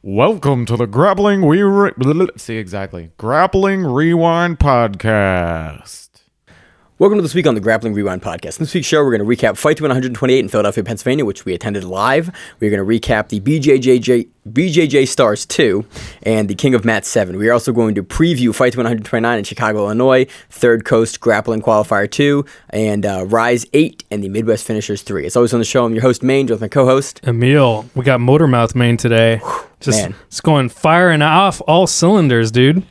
Welcome to the Grappling Rewind Podcast. Welcome to this week on the Grappling Rewind Podcast. In this week's show, we're going to recap Fight to Win 128 in Philadelphia, Pennsylvania, which we attended live. We're going to recap the BJJ Stars 2 and the King of Mat 7. We are also going to preview Fight to Win 129 in Chicago, Illinois, Third Coast Grappling Qualifier 2, and Rise 8 and the Midwest Finishers 3. As always on the show, I'm your host, Maine, with my co-host, Emil. We got Motormouth Maine today. It's going firing off all cylinders, dude.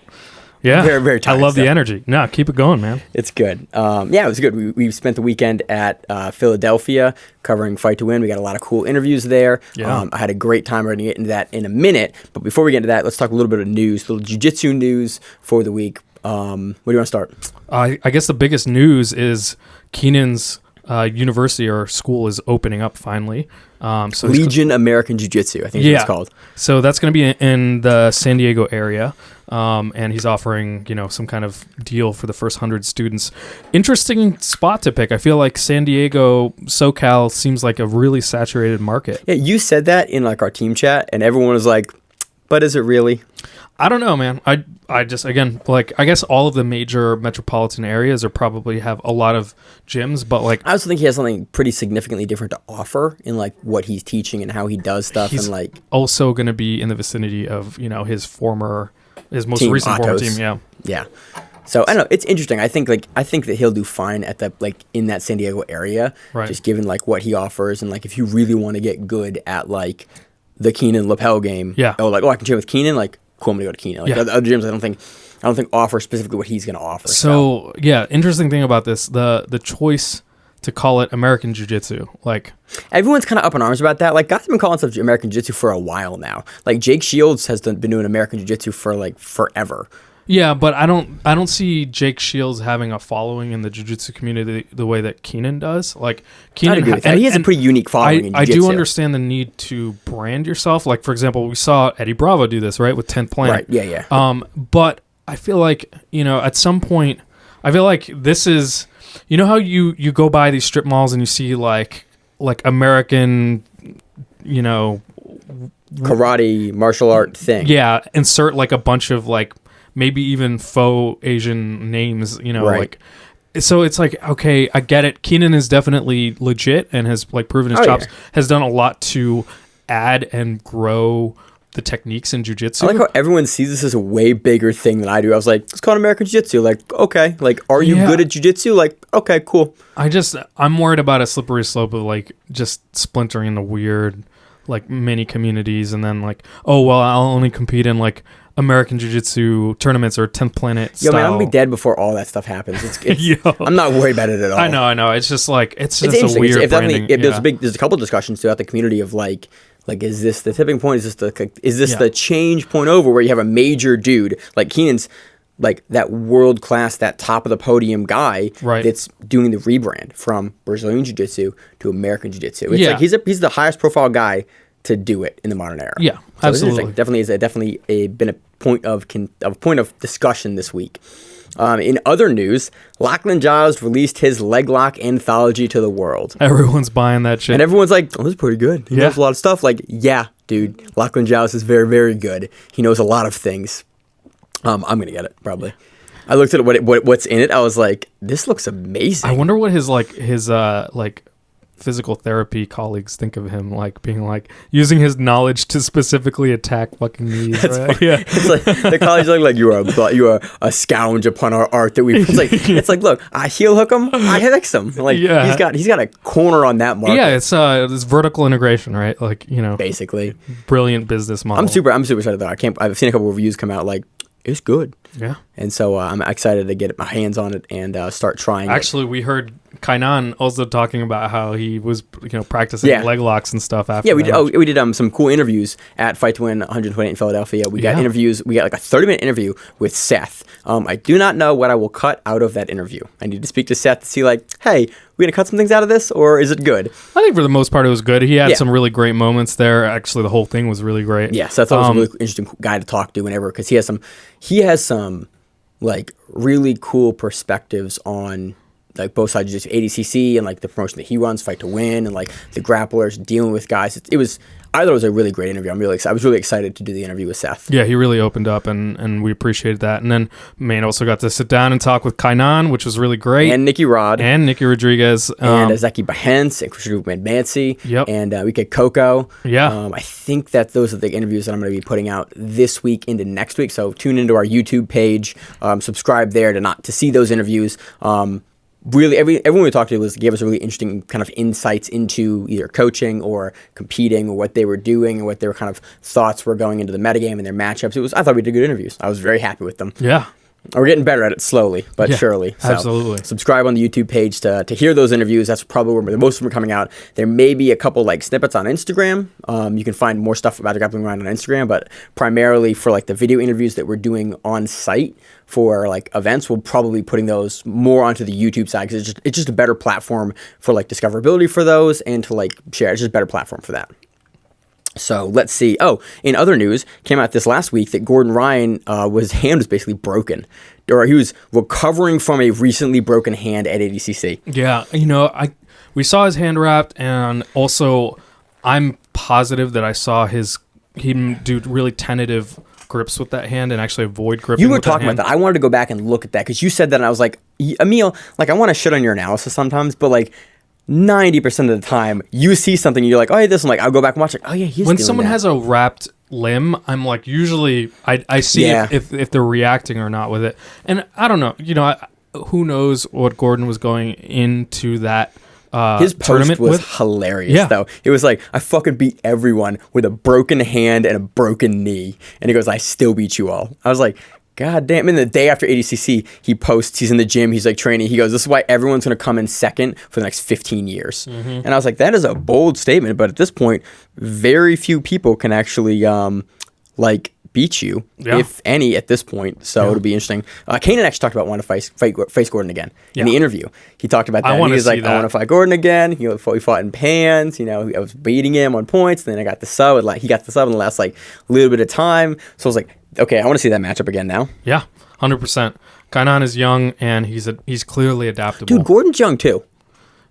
Yeah, very, very tired. I love the energy. No, keep it going, man. It's good. Yeah, it was good. We spent the weekend at Philadelphia covering Fight to Win. We got a lot of cool interviews there. Yeah. I had a great time. We're going to get into that in a minute. But before we get into that, let's talk a little bit of news, a little jiu-jitsu news for the week. Where do you want to start? I guess the biggest news is Kaynan's university or school is opening up finally. So Legion American Jiu-Jitsu, I think is what it's called. So that's going to be in the San Diego area. And he's offering, some kind of deal for the first 100 students. Interesting spot to pick. I feel like San Diego, SoCal seems like a really saturated market. Yeah, you said that in our team chat, and everyone was like, "But is it really?" I don't know, man. I just, again, I guess all of the major metropolitan areas are probably have a lot of gyms, but I also think he has something pretty significantly different to offer in what he's teaching and how he does stuff. He's and also going to be in the vicinity of, his most recent former team. Yeah. Yeah. So I don't know. It's interesting. I think that he'll do fine at the in that San Diego area, right? Just given what he offers and if you really want to get good at the Kaynan lapel game. Yeah. I can train with Kaynan. Cool, I'm gonna go to Kaynan. The other gyms, I don't think offer specifically what he's gonna offer. So yeah, interesting thing about this, the choice to call it American Jiu-Jitsu, everyone's kind of up in arms about that. Guys have been calling stuff American Jiu-Jitsu for a while now. Jake Shields has been doing American Jiu-Jitsu for forever. Yeah, but I don't see Jake Shields having a following in the jiu-jitsu community the way that Kaynan does. Kaynan, he has a pretty unique following in jiu-jitsu. I do understand the need to brand yourself. For example, we saw Eddie Bravo do this, right, with 10th Planet. Right, yeah. But I feel at some point, I feel like this is, how you go by these strip malls and you see American, karate, martial art thing. Yeah, insert a bunch of maybe even faux Asian names, right. So it's okay, I get it. Kaynan is definitely legit and has proven his chops, has done a lot to add and grow the techniques in jiu-jitsu. I like how everyone sees this as a way bigger thing than I do. I was it's called American Jiu-Jitsu. Okay. Are you good at jiu-jitsu? Okay, cool. I'm worried about a slippery slope of just splintering into weird mini communities and then I'll only compete in American Jiu-Jitsu tournaments or 10th Planet style. Yo, man, I'm gonna be dead before all that stuff happens. I'm not worried about it at all. I know. It's just it's a weird branding. There's a couple discussions throughout the community of is this the tipping point? Is this the change point over where you have a major dude like Kaynan's that world class, that top of the podium guy, right, that's doing the rebrand from Brazilian Jiu-Jitsu to American Jiu-Jitsu. It's he's the highest profile guy to do it in the modern era. Yeah, so absolutely. Definitely been a point of discussion this week. In other news, Lachlan Giles released his leg lock anthology to the world. Everyone's buying that shit, and everyone's like, "Oh, this is pretty good. He knows a lot of stuff." Yeah, dude, Lachlan Giles is very, very good. He knows a lot of things. I'm gonna get it probably. I looked at what's in it. I was like, "This looks amazing." I wonder what his physical therapy colleagues think of him being using his knowledge to specifically attack fucking knees. That's right? Funny. Yeah, it's the colleagues are you are a scourge upon our art that we. It's look, I heel hook him, I hex him. He's got a corner on that market. Yeah, it's vertical integration, right? Basically, brilliant business model. I'm super excited though. I've seen a couple of reviews come out it's good. Yeah. And so I'm excited to get my hands on it and start trying Actually, we heard Kaynan also talking about how he was, practicing leg locks and stuff after. Yeah, we did some cool interviews at Fight to Win 128 in Philadelphia. We got interviews. We got a 30-minute interview with Seth. I do not know what I will cut out of that interview. I need to speak to Seth to see hey, we gonna cut some things out of this or is it good? I think for the most part it was good. He had some really great moments there. Actually, the whole thing was really great. Yeah, so I thought it was a really interesting guy to talk to whenever because he has some really cool perspectives on both sides, just ADCC and the promotion that he runs, Fight to Win, and the grapplers dealing with guys. It was I thought it was a really great interview. I was really excited to do the interview with Seth. Yeah, he really opened up, and we appreciated that. And then Maine also got to sit down and talk with Kaynan, which was really great. And Nicky Rod. And Nicky Rodriguez. And Isaque Bahiense, and Christian Mancy. Yep. And Enrico Cocco. Yeah. I think that those are the interviews that I'm going to be putting out this week into next week. So tune into our YouTube page. Subscribe there to see those interviews. Really, everyone we talked to gave us a really interesting kind of insights into either coaching or competing or what they were doing and what their kind of thoughts were going into the metagame and their matchups. I thought we did good interviews. I was very happy with them. Yeah. We're getting better at it slowly, but surely. So absolutely. Subscribe on the YouTube page to hear those interviews. That's probably where most of them are coming out. There may be a couple like snippets on Instagram. You can find more stuff about the Grappling Rewind on Instagram, but primarily for like the video interviews that we're doing on site for like events, we'll probably be putting those more onto the YouTube side because it's just a better platform for like discoverability for those and to like share. It's just a better platform for that. So let's see. Oh, in other news, came out this last week that Gordon Ryan, his hand was basically broken, or he was recovering from a recently broken hand at ADCC. Yeah, we saw his hand wrapped, and also I'm positive that I saw him do really tentative grips with that hand and actually avoid gripping. You were talking about that. I wanted to go back and look at that because you said that, and I was like, Emil, like I want to shit on your analysis sometimes, but like 90% of the time you see something and you're like, oh, yeah, this. I'm like, I'll go back and watch. Like, oh yeah, he's when doing someone that. has a wrapped limb, I'm like, usually I see if they're reacting or not with it, and I don't know. Who knows what Gordon was going into that. His post tournament was hilarious, though. It was like, I fucking beat everyone with a broken hand and a broken knee, and he goes, I still beat you all. I was like, God damn. And the day after ADCC, he posts, he's in the gym, he's like training. He goes, this is why everyone's going to come in second for the next 15 years. Mm-hmm. And I was like, that is a bold statement. But at this point, very few people can actually beat you, if any, at this point. So it'll be interesting. Kaynan actually talked about wanting to face Gordon again in the interview. He talked about that. He was like, I want to fight Gordon again. He fought in pans. I was beating him on points. And then I got the sub. He got the sub in the last little bit of time. So I was like, okay, I want to see that matchup again now. Yeah, 100%. Kaynan is young, and he's clearly adaptable. Dude, Gordon's young, too.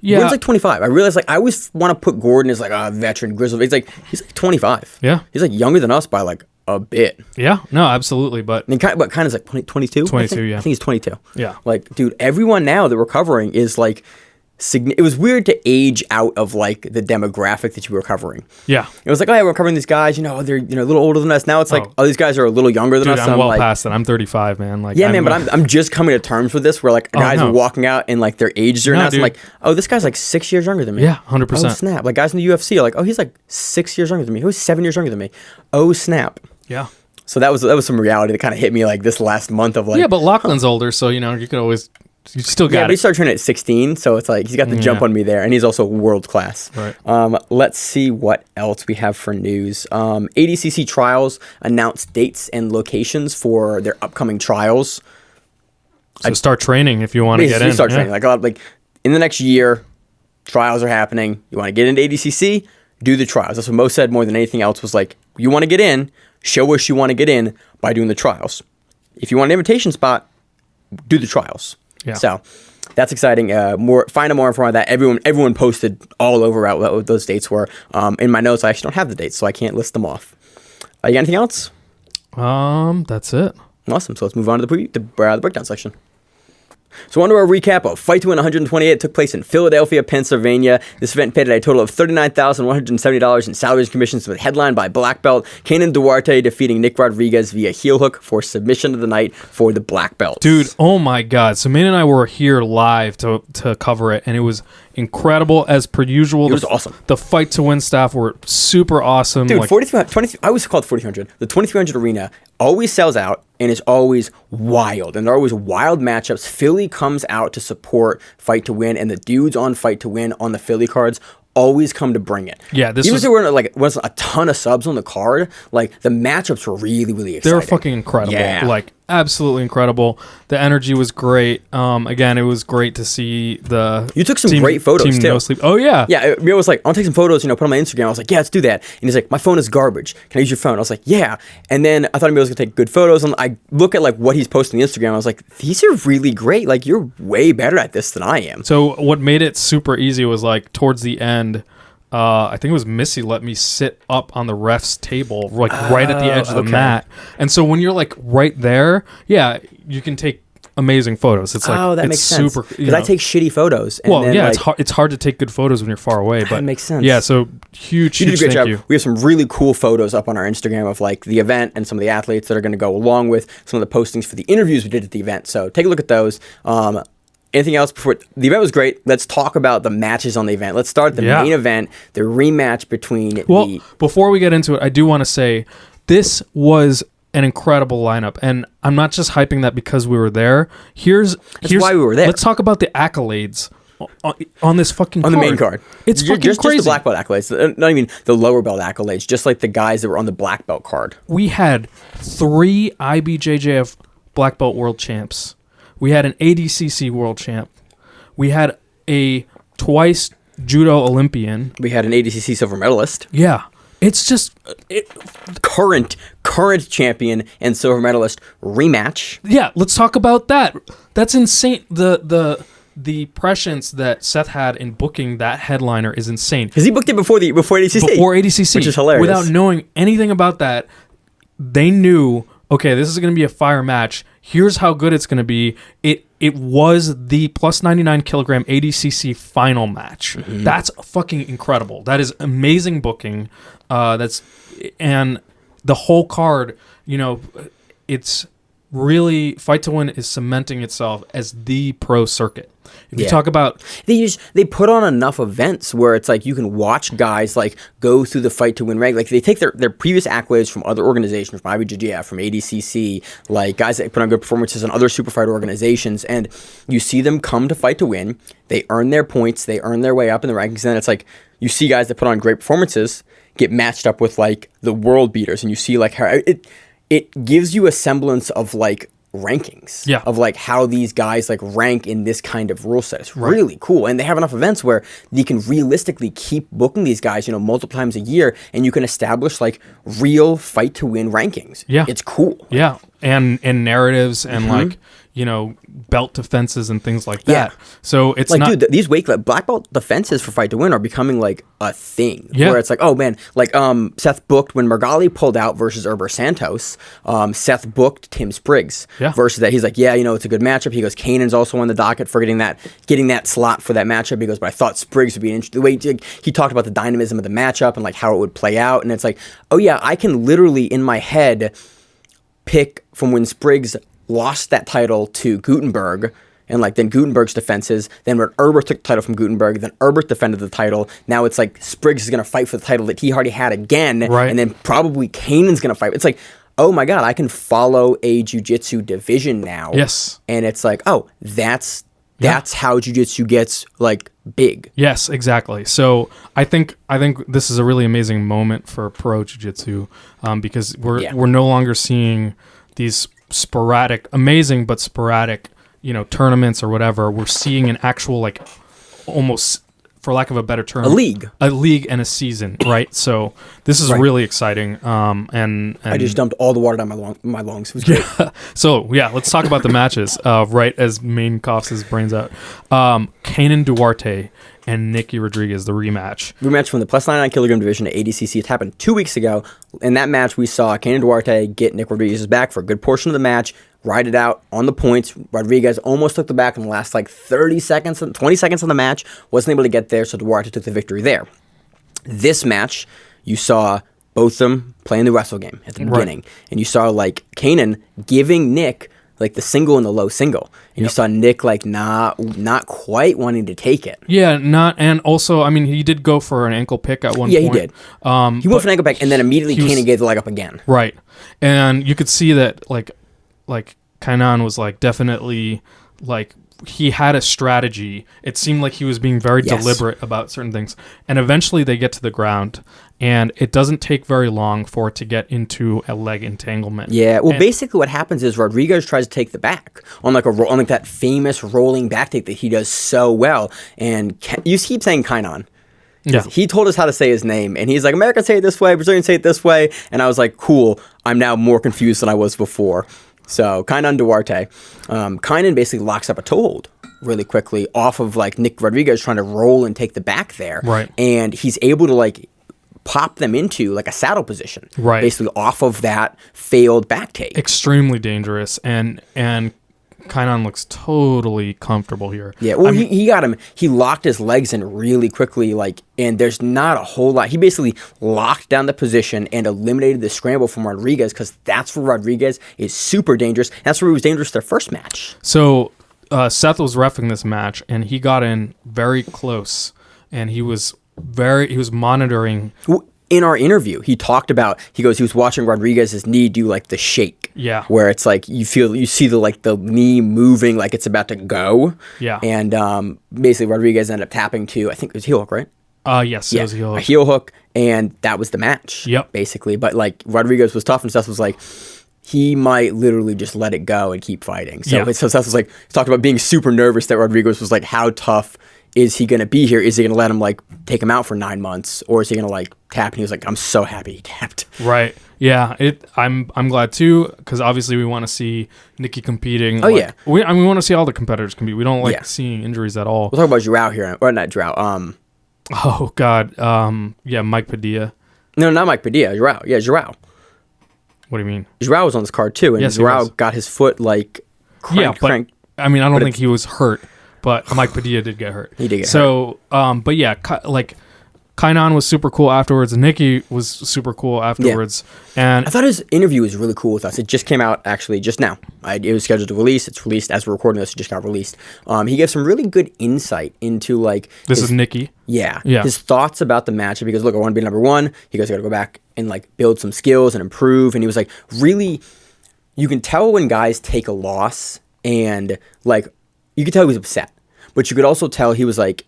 Yeah. Gordon's like 25. I realized, I always want to put Gordon as a veteran, grizzled. He's like 25. Yeah. He's younger than us by a bit. Yeah, no, absolutely. But Kaynan's 22? 22, yeah. I think he's 22. Yeah. Dude, everyone now that we're covering is it was weird to age out of the demographic that you were covering. Yeah. It was oh yeah, we're covering these guys, they're a little older than us. Now it's these guys are a little younger than us. I'm well past that. I'm 35, man. But I'm just coming to terms with this where guys are walking out and their ages are now. So I'm like, oh, this guy's 6 years younger than me. Yeah, 100%. Oh, snap. Guys in the UFC are oh, he's 6 years younger than me. He was 7 years younger than me. Oh, snap. Yeah. So that was some reality that kind of hit me this last month of yeah, but Lachlan's older, so you could always. You still got it. But he started training at 16, so it's he's got the jump on me there, and he's also world class. Right. Let's see what else we have for news. ADCC Trials announced dates and locations for their upcoming trials. So start training if you want to get in. Start training. In the next year, trials are happening. You want to get into ADCC? Do the trials. That's what Mo said more than anything else was you want to get in, show us you want to get in by doing the trials. If you want an invitation spot, do the trials. Yeah. So that's exciting. Find more info on that. Everyone posted all over what those dates were. In my notes, I actually don't have the dates, so I can't list them off. You got anything else? That's it. Awesome. So let's move on to the breakdown section. So on to our recap of Fight to Win 128. It took place in Philadelphia, Pennsylvania. This event paid a total of $39,170 in salaries and commissions, with headlined by black belt Kaynan Duarte defeating Nick Rodriguez via heel hook for submission of the night for the black belt. Dude, oh my God. So Maine and I were here live to cover it, and it was incredible as per usual. It was awesome. The Fight to Win staff were super awesome. Dude, 4300, I always called 4300. The 2300 arena always sells out and is always wild. And there are always wild matchups. Philly comes out to support Fight to Win, and the dudes on Fight to Win on the Philly cards always come to bring it. Yeah, even if there wasn't a ton of subs on the card, the matchups were really, really exciting. They were fucking incredible. Yeah. Absolutely incredible. The energy was great. Again, it was great to see the You took some great photos too. No Sleep. Oh yeah. Yeah, Emil was I'll take some photos, put on my Instagram. I was like, yeah, let's do that. And he's like, my phone is garbage. Can I use your phone? I was like, yeah. And then I thought Emil was gonna take good photos, and I look at what he's posting on Instagram. I was like, these are really great. You're way better at this than I am. So what made it super easy was towards the end, I think it was Missy let me sit up on the ref's table, like right at the edge of the mat. And so when you're like right there, yeah, you can take amazing photos. It's like, that it's makes sense. super, Because I take shitty photos. And well, then, yeah, like, it's hard to take good photos when you're far away. But that makes sense. Yeah, so huge you did a great thank job. you. We have some really cool photos up on our Instagram of like the event and some of the athletes that are going to go along with some of the postings for the interviews we did at the event. So take a look at those. Anything else before the event was great? Let's talk about the matches on the event. Let's start the main event, the rematch between. Before we get into it, I do want to say this was an incredible lineup, and I'm not just hyping that because we were there. Here's why we were there. Let's talk about the accolades on this fucking on card. The main card. It's fucking just crazy. Just the black belt accolades, not even the lower belt accolades. Just like the guys that were on the black belt card. We had 3 IBJJF black belt world champs. We had an ADCC world champ. We had a twice judo Olympian. We had an ADCC silver medalist. Yeah. It's just current champion and silver medalist rematch. Yeah, let's talk about that. That's insane. The prescience that Seth had in booking that headliner is insane. Because he booked it before ADCC. Before ADCC, which is hilarious. Without knowing anything about that, they knew, okay, this is going to be a fire match. Here's how good it's going to be. It was the plus 99 kilogram ADCC final match. Mm-hmm. That's fucking incredible. That is amazing booking. And the whole card, it's really Fight to Win is cementing itself as the pro circuit. If you talk about they put on enough events where it's like you can watch guys like go through the Fight to Win rank. Like they take their previous accolades from other organizations, from IBJJF, from ADCC, like guys that put on good performances in other super fight organizations, and you see them come to Fight to Win. They earn their points, they earn their way up in the rankings, and then it's like you see guys that put on great performances get matched up with like the world beaters, and you see like how it gives you a semblance of like rankings of like how these guys like rank in this kind of rule set. It's really cool, and they have enough events where you can realistically keep booking these guys multiple times a year, and you can establish like real Fight to Win rankings. It's cool. And narratives and like belt defenses and things like that. So it's like, not, dude, these black belt defenses for Fight to Win are becoming like a thing. Where it's like, oh man, like Seth booked when Meregali pulled out versus Herber Santos. Seth booked Tim Spriggs versus that. He's like, it's a good matchup. He goes, Kaynan's also on the docket for getting that slot for that matchup. He goes, but I thought Spriggs would be interesting. The way he talked about the dynamism of the matchup and like how it would play out, and it's like, oh yeah, I can literally in my head pick from when Spriggs lost that title to Gutenberg, and like then Gutenberg's defenses, then when Herbert took the title from Gutenberg, then Herbert defended the title. Now it's like Spriggs is going to fight for the title that he already had again, and then probably Kaynan's going to fight. It's like, oh my God, I can follow a jiu-jitsu division now. Yes. And it's like, oh, that's how jiu-jitsu gets like big. Yes, exactly. So I think this is a really amazing moment for pro jiu-jitsu because we're no longer seeing these sporadic, amazing but sporadic, tournaments or whatever. We're seeing an actual like almost, for lack of a better term, a league and a season, right? So this is really exciting. And I just dumped all the water down my lungs. It was great. So let's talk about the matches. Right as Maine coughs his brains out, Kaynan Duarte and Nicky Rodriguez, the rematch from the plus 99 kilogram division to ADCC. It happened 2 weeks ago. In that match, we saw Kaynan Duarte get Nick Rodriguez's back for a good portion of the match, ride it out on the points. Rodriguez almost took the back in the last like 20 seconds of the match, wasn't able to get there, so Duarte took the victory there. This match, you saw both of them playing the wrestle game at the beginning, and you saw like Kaynan giving Nick like the single and the low single, and you saw Nick like not quite wanting to take it. And also, I mean, he did go for an ankle pick at one point. Yeah, he did. He went for an ankle pick, and then immediately Kaynan gave the leg up again. Right, and you could see that like Kaynan was like definitely like he had a strategy. It seemed like he was being very deliberate about certain things, and eventually they get to the ground. And it doesn't take very long for it to get into a leg entanglement. Yeah, well, basically what happens is Rodriguez tries to take the back on like that famous rolling back take that he does so well. And you keep saying Kaynan. Yeah. He told us how to say his name, and he's like, Americans say it this way, Brazilians say it this way. And I was like, cool, I'm now more confused than I was before. So Kaynan Duarte. Kaynan basically locks up a toe hold really quickly off of like Nick Rodriguez trying to roll and take the back there. Right. And he's able to like pop them into like a saddle position. Right. Basically off of that failed back take. Extremely dangerous. And Kaynan looks totally comfortable here. Yeah, well, he got him. He locked his legs in really quickly, like, and there's not a whole lot. He basically locked down the position and eliminated the scramble from Rodriguez because that's where Rodriguez is super dangerous. That's where he was dangerous their first match. So Seth was reffing this match, and he got in very close, and he was monitoring. In our interview, he talked about, he was watching Rodriguez's knee do like the shake. Yeah. Where it's like you see the knee moving like it's about to go. Yeah. And basically Rodriguez ended up tapping to, I think it was heel hook, right? Yes, Yeah, it was a heel hook. a heel hook, and that was the match. Yep. Basically. But like Rodriguez was tough, and Seth was like, he might literally just let it go and keep fighting. So, Yeah. so Seth was like, talked about being super nervous that Rodriguez was like, how tough is he going to be here? Is he going to let him like take him out for 9 months, or is he going to like tap? And he was like, I'm so happy he tapped. Right. Yeah. I'm glad too, because obviously we want to see Nicky competing. Oh, yeah. We want to see all the competitors compete. We don't like Yeah. seeing injuries at all. We'll talk about João here, or not João. Oh God. Yeah. Mike Padilla. No, not Mike Padilla. João. Yeah, João. What do you mean? João was on this card too, and Yes, he was. João got his foot like cranked. I mean, I don't But think he was hurt, but Mike Padilla did get hurt. He did get hurt. But yeah, like Kaynan was super cool afterwards, and Nicky was super cool afterwards. And I thought his interview was really cool with us. It just came out actually just now. It was scheduled to release. It's released as we're recording this. It just got released. He gave some really good insight into like this is Nicky. Yeah. Yeah. His thoughts about the matchup. Because look, I want to be number one. He goes, I got to go back and like build some skills and improve. And he was like, really, you can tell when guys take a loss, and like you could tell he was upset, but you could also tell he was like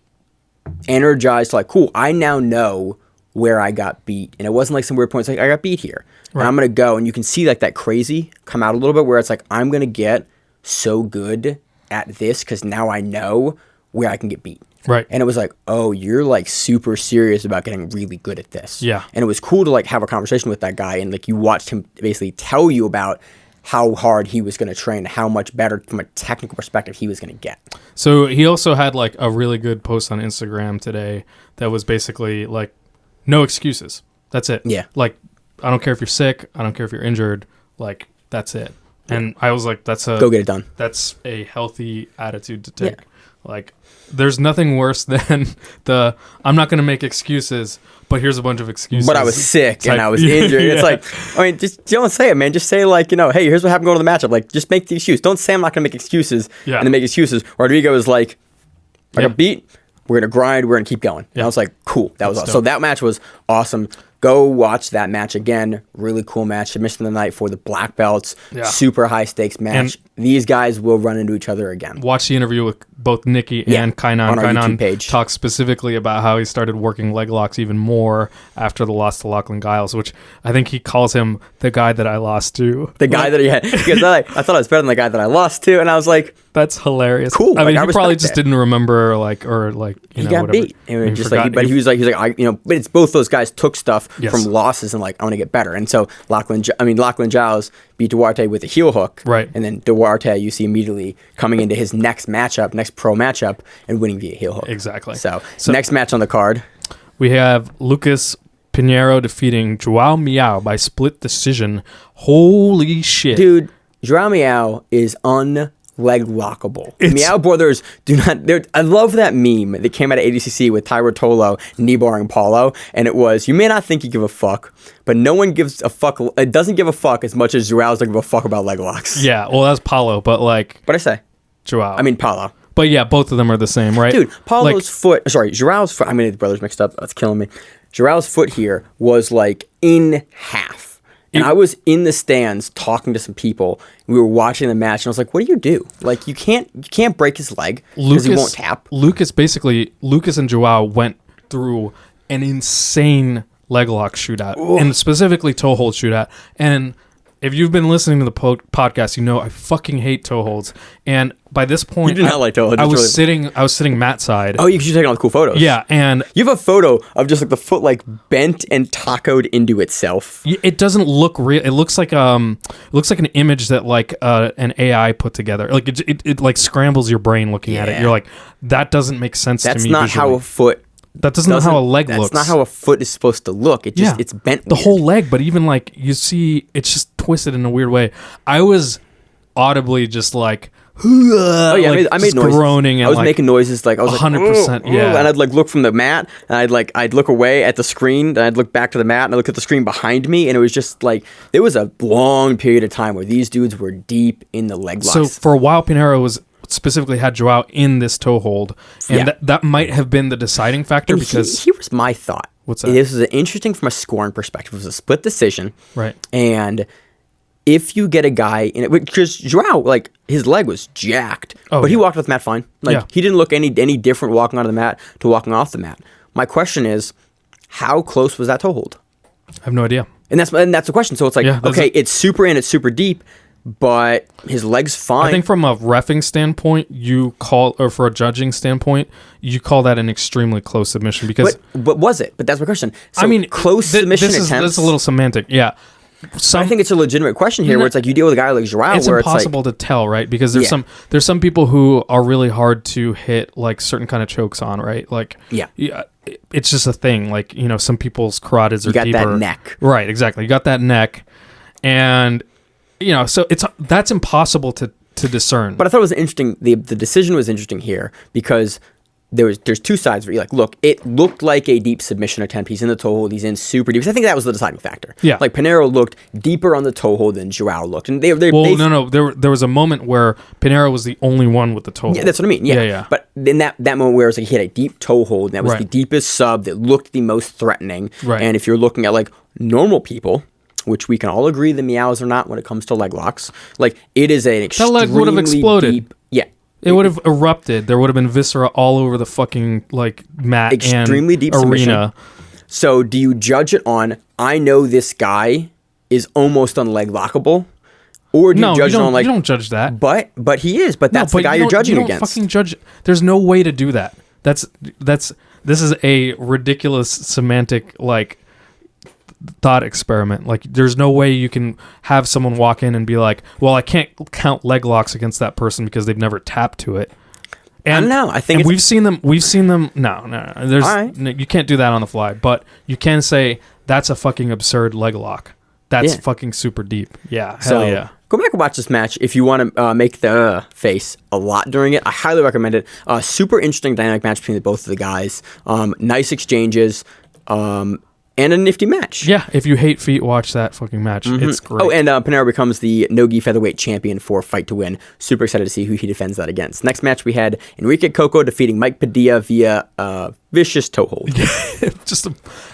energized, like, cool, I now know where I got beat. And it wasn't like some weird points like, I got beat here. Right. And I'm going to go. And you can see like that crazy come out a little bit, where it's like, I'm going to get so good at this because now I know where I can get beat. Right. And it was like, oh, you're like super serious about getting really good at this. Yeah. And it was cool to like have a conversation with that guy, and like you watched him basically tell you about how hard he was going to train, how much better from a technical perspective he was going to get. So he also had like a really good post on Instagram today that was basically like, no excuses. That's it. Yeah. Like, I don't care if you're sick. I don't care if you're injured. Like, that's it. And I was like, go get it done. That's a healthy attitude to take. Yeah. Like, there's nothing worse than I'm not going to make excuses, but here's a bunch of excuses. But I was sick It's and like, I was injured. yeah. It's like, I mean, just don't say it, man. Just say like, hey, here's what happened going to the matchup. Like, just make the excuse. Don't say I'm not going to make excuses Yeah. and then make excuses. Rodrigo was like, I got beat. We're going to grind. We're going to keep going. And I was like, cool. That was awesome. So that match was awesome. Go watch that match again. Really cool match. Submission of the night for the black belts. Yeah. Super high stakes match. And these guys will run into each other again. Watch the interview with both Nicky Yeah, and Kaynan. on our YouTube Kaynan page. talks specifically about how he started working leg locks even more after the loss to Lachlan Giles, which I think he calls him the guy that I lost to. The guy that he had. Because I thought I was better than the guy that I lost to. And I was like, that's hilarious. Cool. I mean, like, he probably respect just that. didn't remember, he got beat. And just like, but he was like, but it's both those guys took stuff Yes. from losses and like, I want to get better. And so Lachlan Giles beat Duarte with a heel hook. Right. And then Duarte, you see immediately coming into his next pro matchup and winning via heel hook. Exactly. So next match on the card. We have Lucas Pinheiro defeating João Miyao by split decision. Holy shit. Dude, João Miyao is leg lockable. Miyao brothers do not. I love that meme that came out of ADCC with Tyra Tolo knee barring Paulo, and it was, you may not think you give a fuck, but no one gives a fuck. It doesn't give a fuck as much as Joao doesn't give a fuck about leg locks. Yeah, well, that's Paulo, but like. What'd I say? Joao. I mean Paulo. But yeah, both of them are the same, right? Dude, Paulo's foot. Sorry, Joao's foot. I'm getting the brothers mixed up. That's killing me. Joao's foot here was like in half. And I was in the stands talking to some people. We were watching the match, and I was like, "What do you do? Like, you can't break his leg because he won't tap." Lucas and Joao went through an insane leg lock shootout, and specifically toe hold shootout, and if you've been listening to the podcast, you know I fucking hate toe holds. And by this point, You do not like toe holds. I was sitting mat side. Oh, you're taking all the cool photos. Yeah, and you have a photo of just like the foot like bent and tacoed into itself. it doesn't look real. It looks like an image that like an AI put together. Like it like scrambles your brain looking at it. You're like, that doesn't make sense to me. That's not visually. how a foot. That doesn't how a leg looks. That's not how a foot is supposed to look. It just it's bent. The whole leg, but even like you see, it's just twisted in a weird way. I was audibly just like, oh yeah, like, I made noises. Groaning. And I was making noises like I was 100%. Yeah, and I'd like look from the mat, and I'd look away at the screen, and I'd look back to the mat, and I look at the screen behind me, and it was just like there was a long period of time where these dudes were deep in the leg locks. So for a while, Pinheiro specifically had João in this toe hold, and that might have been the deciding factor and because here was my thought. What's that? This was interesting from a scoring perspective. It was a split decision, right? And if you get a guy in it, because João, like his leg was jacked, but he walked off the mat fine. Like he didn't look any different walking onto the mat to walking off the mat. My question is, how close was that toe hold? I have no idea. And that's the question. So it's like, okay, it's super in, it's super deep, but his leg's fine. I think from a reffing standpoint, or for a judging standpoint, you call that an extremely close submission because. But was it? But that's my question. So I mean, close submission attempts. This is a little semantic. Yeah. I think it's a legitimate question here, where it's like you deal with a guy like João, it's where impossible to tell, right? Because there's some people who are really hard to hit like certain kind of chokes on, right? Like it's just a thing. Like some people's carotids are deeper. You got that neck, right? Exactly. You got that neck, and so that's impossible to discern. But I thought it was interesting. The decision was interesting here because there's two sides where you're like, look, it looked like a deep submission attempt. He's in the toe hold. He's in super deep. I think that was the deciding factor. Yeah. Like Pinheiro looked deeper on the toe hold than João looked. And no. There was a moment where Pinheiro was the only one with the toe hold. Yeah, that's what I mean. Yeah. But in that moment where it was like he had a deep toe hold, and that was the deepest sub that looked the most threatening. Right. And if you're looking at like normal people, which we can all agree the Miyaos are not when it comes to leg locks, like it is an extremely that leg would have exploded. Deep, it would have erupted. There would have been viscera all over the fucking like mat extremely and deep arena. Submission. So do you judge it on, I know this guy is almost unleg lockable? Or do you judge it on like... you don't judge that. But he is. But that's the guy you're judging against. You don't fucking judge... There's no way to do that. This is a ridiculous semantic like thought experiment. Like there's no way you can have someone walk in and be like, well, I can't count leg locks against that person because they've never tapped to it. And I don't know. I think we've seen them. No. There's you can't do that on the fly. But you can say that's a fucking absurd leg lock. That's fucking super deep. Yeah. Hell yeah. Go back and watch this match if you want to make the face a lot during it. I highly recommend it. Super interesting dynamic match between both of the guys. Nice exchanges. And a nifty match. Yeah, if you hate feet, watch that fucking match. Mm-hmm. It's great. Oh, and Pinheiro becomes the no-gi featherweight champion for Fight to Win. Super excited to see who he defends that against. Next match, we had Enrico Cocco defeating Mike Padilla via vicious toe hold. Just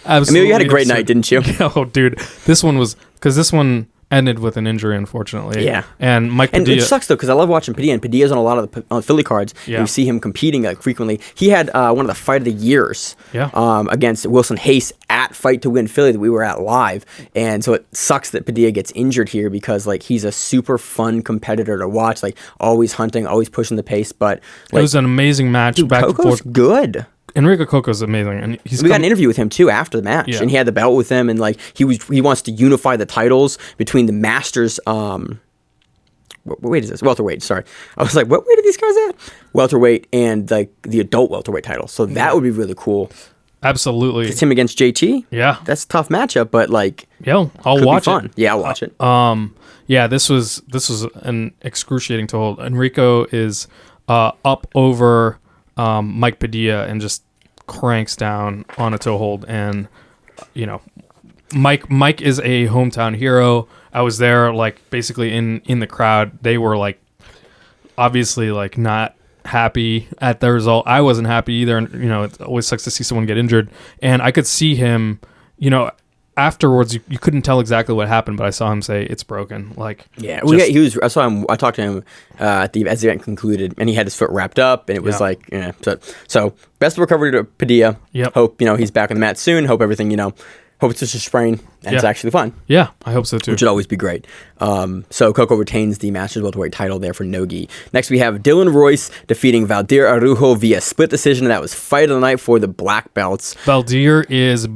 absolutely. Emil, you had a great night, didn't you? Oh, dude. This one ended with an injury, unfortunately. Yeah. And Mike Padilla... And it sucks, though, because I love watching Padilla, and Padilla's on a lot of the Philly cards. Yeah. And you see him competing like frequently. He had one of the Fight of the Years against Wilson Hayes at Fight to Win Philly that we were at live. And so it sucks that Padilla gets injured here because like he's a super fun competitor to watch, like always hunting, always pushing the pace. But like, it was an amazing match. Dude, back Coco's and forth. Good. Enrico Cocco's amazing, and we got an interview with him too after the match, and he had the belt with him, and like he wants to unify the titles between the Masters. What weight is this? Welterweight. Sorry, I was like, what weight are these guys at? Welterweight and like the adult welterweight title. So that would be really cool. Absolutely, it's him against JT. Yeah, that's a tough matchup, but like, I'll watch it. Yeah, I'll watch it. Yeah, this was an excruciating to hold. Enrico is up over Mike Padilla and just cranks down on a toe hold, and Mike is a hometown hero. I was there like basically in the crowd. They were like obviously like not happy at the result. I wasn't happy either, and it always sucks to see someone get injured, and I could see him afterwards, you couldn't tell exactly what happened, but I saw him say it's broken. Like, yeah, I saw him. I talked to him as the event concluded, and he had his foot wrapped up, and it was So best of recovery to Padilla. Yep. Hope he's back on the mat soon. Hope everything Hope it's just a sprain and it's actually fun. Yeah, I hope so too. Which would always be great. So Cocco retains the Masters welterweight title there for no-gi. Next we have Dylan Royce defeating Valdir Arujo via split decision. That was fight of the night for the black belts. Valdir is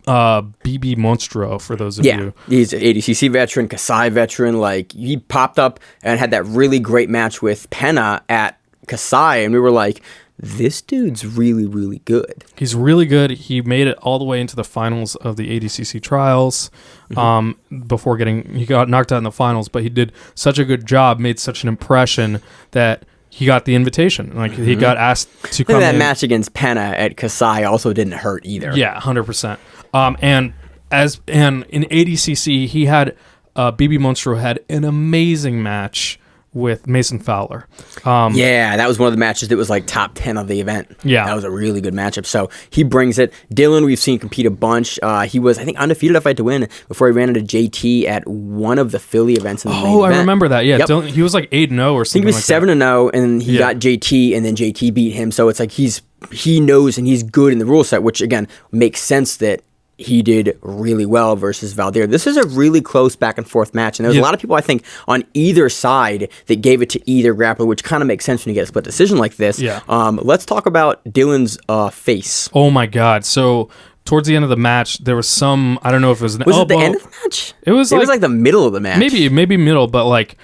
BB Monstro, for those of you. He's an ADCC veteran, Kasai veteran. Like, he popped up and had that really great match with Penna at Kasai, and we were like, this dude's really, really good. He's really good. He made it all the way into the finals of the ADCC trials before he got knocked out in the finals, but he did such a good job, made such an impression that he got the invitation. Like, he got asked to come in. That match against Penna at Kasai also didn't hurt either. Yeah, 100%. And in ADCC, he had BB Monstro had an amazing match with Mason Fowler. That was one of the matches that was like top 10 of the event. Yeah. That was a really good matchup. So he brings it. Dylan, we've seen compete a bunch. He was, I think, undefeated at Fight to Win before he ran into JT at one of the Philly events in the main event. I remember that. Yeah, Dylan, he was like 8-0 or something. I think he was 7-0, and he got JT, and then JT beat him. So it's like he knows and he's good in the rule set, which again makes sense that he did really well versus Valdir. This is a really close back and forth match, and there's a lot of people, I think, on either side that gave it to either grappler, which kind of makes sense when you get a split decision like this. Yeah. Let's talk about Dylan's face. Oh my God! So towards the end of the match, there was some, I don't know if it was an elbow. Was it the end of the match? It was like the middle of the match. Maybe middle, but like,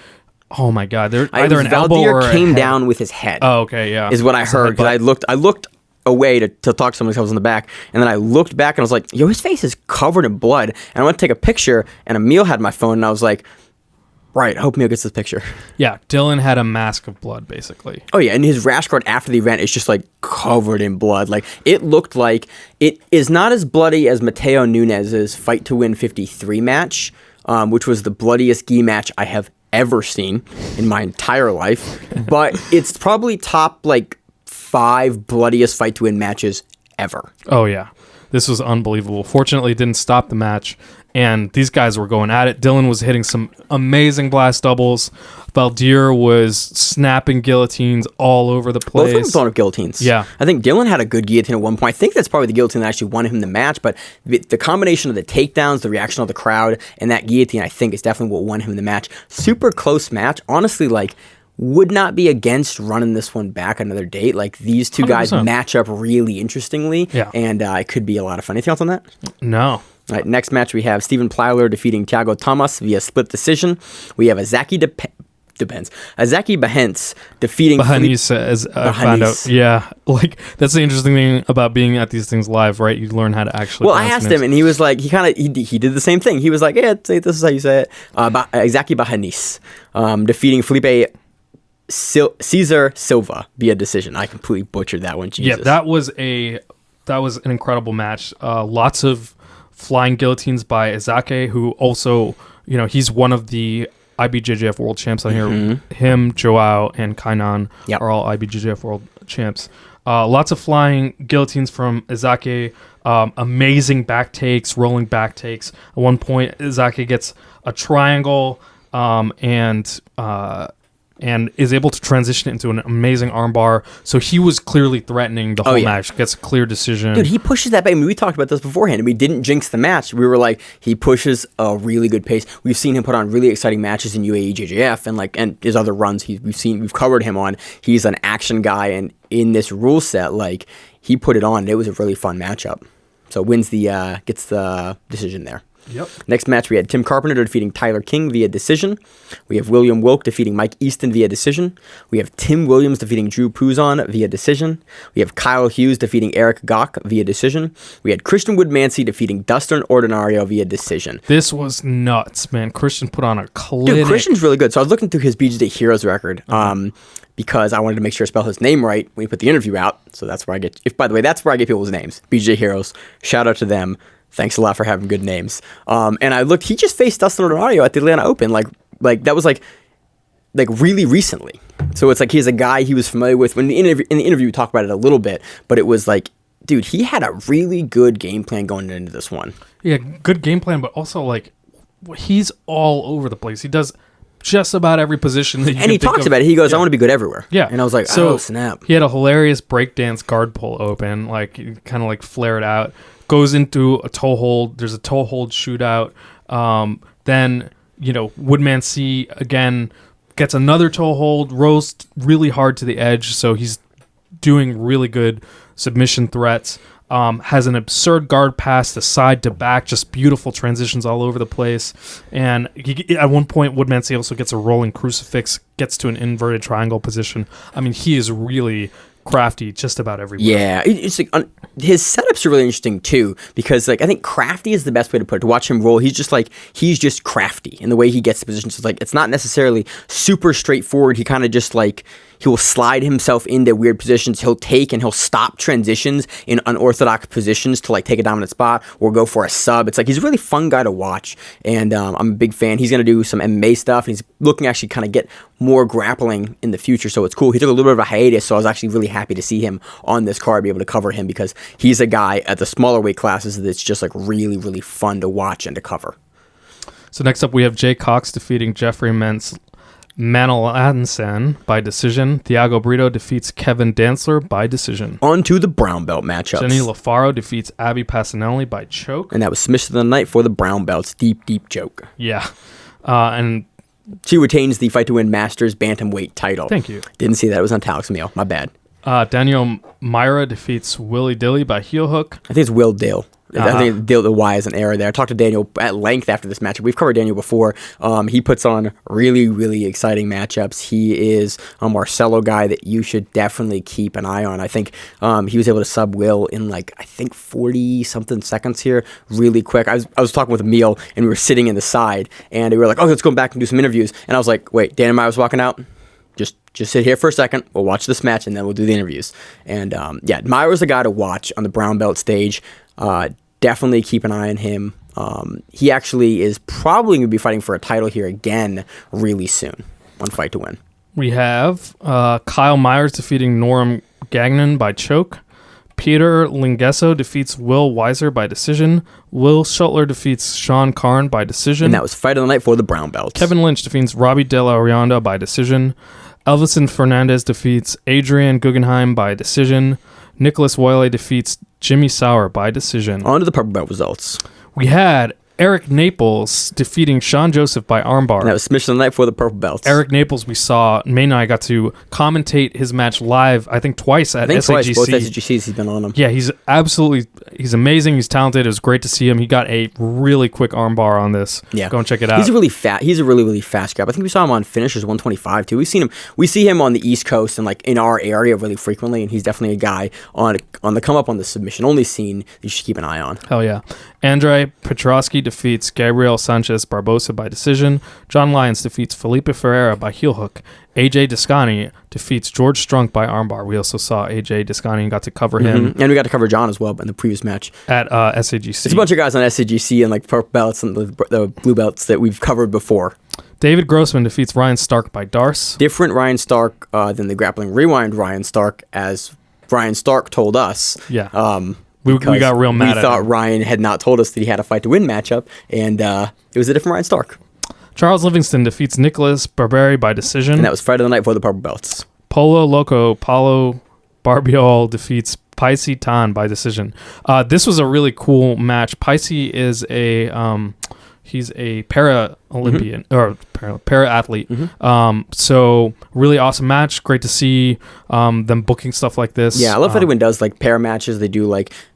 oh my God! There either an elbow or Valdir came down with his head. Oh, okay, yeah, is what I heard. Because I looked away to talk to someone who was in the back, and then I looked back and I was like, yo, his face is covered in blood, and I went to take a picture, and Emil had my phone, and I was like, right, I hope Emil gets this picture. Yeah, Dylan had a mask of blood, basically. Oh yeah, and his rash guard after the event is just like covered in blood. Like, it looked like it is not as bloody as Mateo Nunez's Fight to Win 53 match, which was the bloodiest gi match I have ever seen in my entire life, but it's probably top like 5 bloodiest Fight to Win matches ever. Oh yeah, this was unbelievable. Fortunately, it didn't stop the match, and these guys were going at it. Dylan was hitting some amazing blast doubles. Valdir was snapping guillotines all over the place. Both of them throwing up guillotines. Yeah. I think Dylan had a good guillotine at one point. I think that's probably the guillotine that actually won him the match, but the combination of the takedowns, the reaction of the crowd, and that guillotine, I think, is definitely what won him the match. Super close match. Honestly, like, would not be against running this one back another date. Like, these two 100%. guys match up really interestingly, and it could be a lot of fun. Anything else on that? No. All right, next match we have Stephen Plyler defeating Thiago Thomas via split decision. We have Isaque Bahiense defeating Bahinese, as I found out. Yeah, like, that's the interesting thing about being at these things live, right? You learn how to actually. Well, I asked him, and he was like, he did the same thing. He was like, yeah, this is how you say it. Isaque Bahinese defeating Felipe Cesar Silva via decision. I completely butchered that one. Jesus. Yeah, that was an incredible match. Lots of flying guillotines by Isaque, who also, he's one of the IBJJF world champs on here. Him, João, and Kaynan are all IBJJF world champs. Lots of flying guillotines from Isaque. Amazing back takes, rolling back takes. At one point, Isaque gets a triangle and is able to transition into an amazing armbar. So he was clearly threatening the whole match. Gets a clear decision. Dude, he pushes that back. I mean, we talked about this beforehand, and we didn't jinx the match. We were like, he pushes a really good pace. We've seen him put on really exciting matches in UAE JJF and his other runs. We've covered him on. He's an action guy, and in this rule set, like, he put it on. It was a really fun matchup. So gets the decision there. Yep. Next match, we had Tim Carpenter defeating Tyler King via decision. We have William Wilk defeating Mike Easton via decision. We have Tim Williams defeating Drew Puzon via decision. We have Kyle Hughes defeating Eric Gok via decision. We had Christian Woodmansey defeating Dustin Ordinario via decision. This was nuts, man. Christian put on a clinic. Dude, Christian's really good. So I was looking through his BJJ Heroes record because I wanted to make sure I spell his name right when we put the interview out. So that's where I get, by the way, that's where I get people's names. BJJ Heroes. Shout out to them. Thanks a lot for having good names. And I looked, he just faced Dustin Ordinario at the Atlanta Open. Like that was like really recently. So it's like he's a guy he was familiar with. When in the interview we talked about it a little bit, but it was like, dude, he had a really good game plan going into this one. Yeah, good game plan, but also like he's all over the place. He does just about every position that you and he talks about it. He goes, I want to be good everywhere. Yeah. And I was like, oh, snap. He had a hilarious breakdance guard pull open, like kind of like flared out goes into a toe hold. There's a toe hold shootout. Then, Woodman C again gets another toe hold, rose really hard to the edge, so he's doing really good submission threats. Has an absurd guard pass, the side to back, just beautiful transitions all over the place. And at one point, Woodman C also gets a rolling crucifix, gets to an inverted triangle position. I mean, he is really crafty just about everywhere. Yeah, it's like his setups are really interesting too, because I think crafty is the best way to put it. To watch him roll, he's just crafty in the way he gets the positions. It's not necessarily super straightforward. He kind of just he will slide himself into weird positions. He'll take and he'll stop transitions in unorthodox positions to take a dominant spot or go for a sub. It's he's a really fun guy to watch, and I'm a big fan. He's going to do some MMA stuff, and he's looking to actually kind of get more grappling in the future, so it's cool. He took a little bit of a hiatus, so I was actually really happy to see him on this card, be able to cover him, because he's a guy at the smaller weight classes that's just really, really fun to watch and to cover. So next up, we have Jay Cox defeating Jeffrey Manolansen by decision. Thiago Brito defeats Kevin Dantzler by decision. On to the brown belt matchups. Jenny LaFaro defeats Abby Passanelli by choke. And that was submission of the night for the brown belts. Deep, deep choke. Yeah. And she retains the Fight to Win Masters Bantamweight title. Thank you. Didn't see that. It was on Alex Meal. My bad. Daniel Myra defeats Willie Dilly by heel hook. I think it's Will Dill. I think the Y is an error there. I talked to Daniel at length after this matchup. We've covered Daniel before. He puts on really, really exciting matchups. He is a Marcelo guy that you should definitely keep an eye on. I think he was able to sub Will in 40-something seconds here really quick. I was talking with Emil, and we were sitting in the side, and we were like, let's go back and do some interviews. And I was like, wait, Dan and I was walking out? Just sit here for a second. We'll watch this match, and then we'll do the interviews. And Myra's a guy to watch on the brown belt stage. Definitely keep an eye on him. He actually is probably going to be fighting for a title here again really soon on Fight to Win. We have Kyle Myers defeating Norm Gagnon by choke. Peter Lingesso defeats Will Weiser by decision. Will Schuttler defeats Sean Karn by decision. And that was Fight of the Night for the brown belts. Kevin Lynch defeats Robbie De La Rionda by decision. Elvison Fernandez defeats Adrian Guggenheim by decision. Nicholas Wiley defeats Jimmy Sauer by decision. On to the purple belt results. We had Eric Naples defeating Sean Joseph by armbar. And that was submission of the night for the purple belts. Eric Naples, we saw, May and I got to commentate his match live, I think twice at SAGC. Twice, both SAGCs he's been on them. Yeah, he's amazing. He's talented. It was great to see him. He got a really quick armbar on this. Yeah. Go and check it out. He's a really really fast grab. I think we saw him on finishers 125 too. We see him on the East Coast and in our area really frequently, and he's definitely a guy on the come up on the submission only scene you should keep an eye on. Hell yeah. Andre Petrosky defeats Gabriel Sanchez Barbosa by decision. John Lyons defeats Felipe Ferreira by heel hook. AJ Descani defeats George Strunk by armbar. We also saw AJ Descani and got to cover him. And we got to cover John as well in the previous match. At SAGC. It's a bunch of guys on SAGC and purple belts and the blue belts that we've covered before. David Grossman defeats Ryan Stark by Darce. Different Ryan Stark than the Grappling Rewind Ryan Stark, as Ryan Stark told us. Yeah. We got real mad at him. We thought Ryan had not told us that he had a Fight to Win matchup, and it was a different Ryan Stark. Charles Livingston defeats Nicholas Barberi by decision. And that was Fight of the Night for the purple belts. Polo Loco Paulo Barbiol defeats Paisi Tan by decision. This was a really cool match. Paisi is he's a para-Olympian or para-athlete. So really awesome match. Great to see them booking stuff like this. Yeah, I love Fight to Win does para matches. They do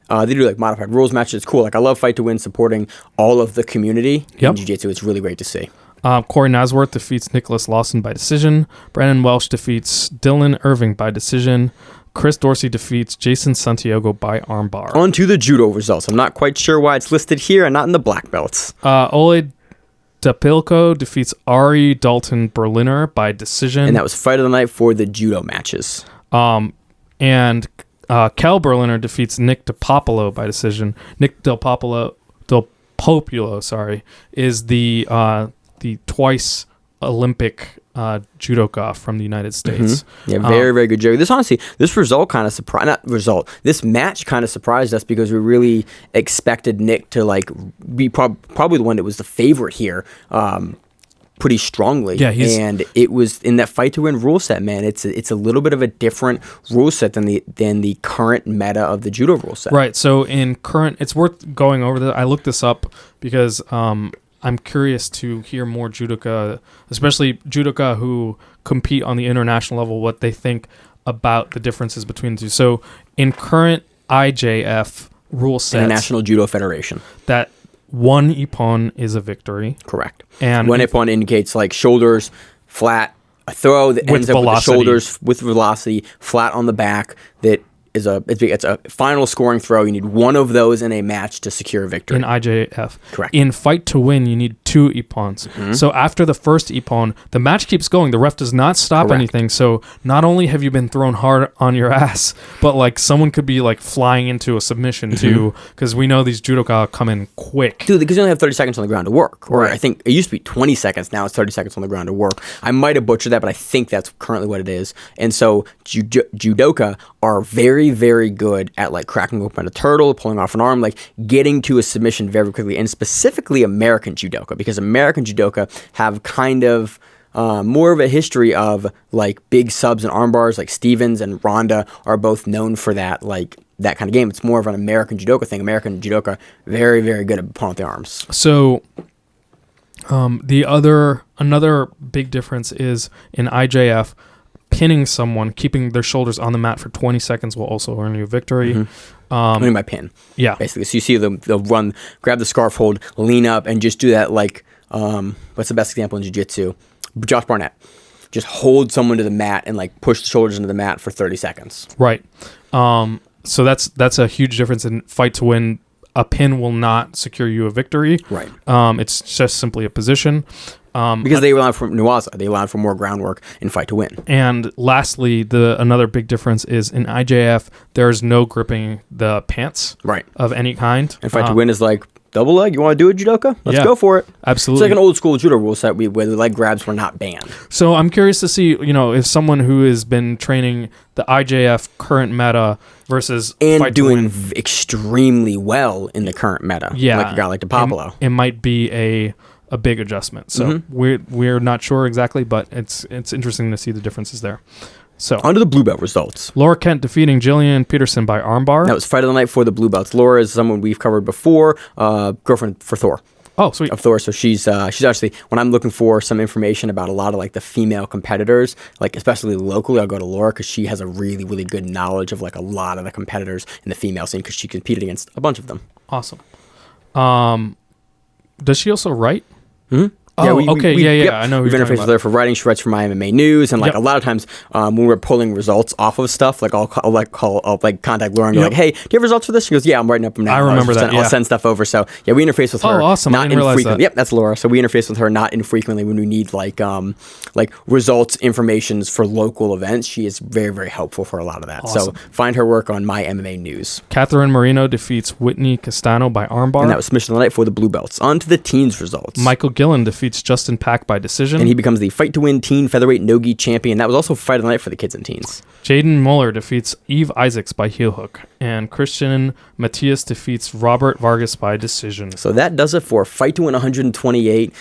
modified rules matches. It's cool. I love Fight to Win supporting all of the community in jiu-jitsu. It's really great to see. Corey Nasworth defeats Nicholas Lawson by decision. Brandon Welsh defeats Dylan Irving by decision. Chris Dorsey defeats Jason Santiago by armbar. On to the judo results. I'm not quite sure why it's listed here and not in the black belts. Ole Dapilko defeats Ari Dalton Berliner by decision. And that was Fight of the Night for the judo matches. And Cal Berliner defeats Nick DePopolo by decision. Nick Del Populo, is the twice Olympic judoka from the United States. Yeah, very, very good judo. This result kind of surprised, this match kind of surprised us because we really expected Nick to be probably the one that was the favorite here. pretty strongly. Yeah, and it was in that fight to win rule set, man. It's a little bit of a different rule set than the current meta of the judo rule set. Right. So in current, it's worth going over that. I looked this up because I'm curious to hear more judoka, especially judoka who compete on the international level, what they think about the differences between the two. So in current IJF rule sets, International Judo Federation, that one ippon is a victory. correct. And One ippon indicates like shoulders flat, a throw that With ends up with the velocity. shoulders with velocity, flat on the back. That is it's a final scoring throw. You need one of those in a match to secure a victory. in IJF. Correct. In fight to win, you need 2 ippons. So after the first ippon, the match keeps going. The ref does not stop Correct. anything. So not only have you been thrown hard on your ass, but like someone could be like flying into a submission too, because we know these judoka come in quick. Dude, because you only have 30 seconds on the ground to work. Or Right. I think it used to be 20 seconds. Now it's 30 seconds on the ground to work. I might have butchered that, but I think that's currently what it is. And so judoka are very, very good at like cracking open a turtle, pulling off an arm, like getting to a submission very quickly. And specifically American judoka, because American judoka have kind of more of a history of like big subs and arm bars. Like Stevens and Ronda are both known for that, like that kind of game. It's more of an American judoka thing. American judoka very, very good at pulling out the arms. So another big difference is in IJF, pinning someone, keeping their shoulders on the mat for 20 seconds will also earn you a victory. I mean, by pin. Yeah. Basically. So you see them, they'll run, grab the scarf hold, lean up, and just do that like, what's the best example in jiu-jitsu? Josh Barnett. Just hold someone to the mat and like push the shoulders into the mat for 30 seconds. Right. So that's a huge difference in fight to win. A pin will not secure you a victory. Right. It's just simply a position. Because they rely for Nuwaza. They rely for more groundwork in fight to win. And lastly, another big difference is in IJF, there's no gripping the pants Right. of any kind. And fight to win is like, double leg, you want to do a judoka? Let's Yeah. go for it. Absolutely. It's like an old school judo rule set where the leg grabs were not banned. So I'm curious to see, if someone who has been training the IJF current meta versus And fight to doing win, extremely well in the current meta. yeah, Like a guy like DePapalo. it might be a big adjustment. So we're not sure exactly, but it's interesting to see the differences there. So On to the blue belt results. Laura Kent defeating Jillian Peterson by armbar. That was fight of the night for the blue belts. Laura is someone we've covered before, girlfriend for Thor. Oh, sweet. Of Thor. So she's actually, when I'm looking for some information about a lot of like the female competitors, like especially locally, I'll go to Laura because she has a really, really good knowledge of like a lot of the competitors in the female scene because she competed against a bunch of them. Awesome. Does she also write? Mm-hmm. Oh, okay. Yep. I know who We've you're interfaced talking with her for writing. She writes for my MMA news, and like Yep. a lot of times when we're pulling results off of stuff, like I'll contact Laura and go Yep. like, "Hey, do you have results for this?" She goes, "Yeah, I'm writing up them now." I remember that, I'll yeah. send stuff over. So yeah, we interface with her. Oh, awesome. I Not didn't realize infrequently. that. Yep, that's Laura. So we interface with her not infrequently when we need like results informations for local events. She is very, very helpful for a lot of that. Awesome. So find her work on my MMA news. Catherine Marino defeats Whitney Castano by armbar. And that was submission of the night for the blue belts. On to the teens results. Michael Gillen defeats Justin Pack by decision. And he becomes the fight to win teen featherweight no-gi champion. That was also fight of the night for the kids and teens. Jaden Muller defeats Eve Isaacs by heel hook. And Christian Matthias defeats Robert Vargas by decision. So that does it for Fight to Win 128.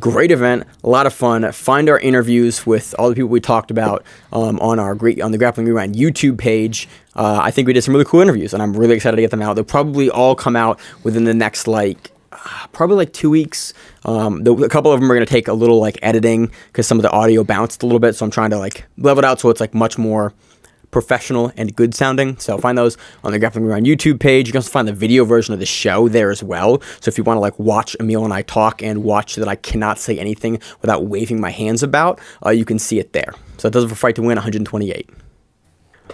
Great event, a lot of fun. Find our interviews with all the people we talked about on the Grappling Rewind YouTube page. I think we did some really cool interviews, and I'm really excited to get them out. They'll probably all come out within the next probably 2 weeks. A couple of them are going to take a little editing because some of the audio bounced a little bit, so I'm trying to level it out so it's much more professional and good sounding. So find those on the Grappling Rewind YouTube page. You can also find the video version of the show there as well. So if you want to watch Emil and I talk and watch that I cannot say anything without waving my hands about, you can see it there. So that does it for Fight to Win 128.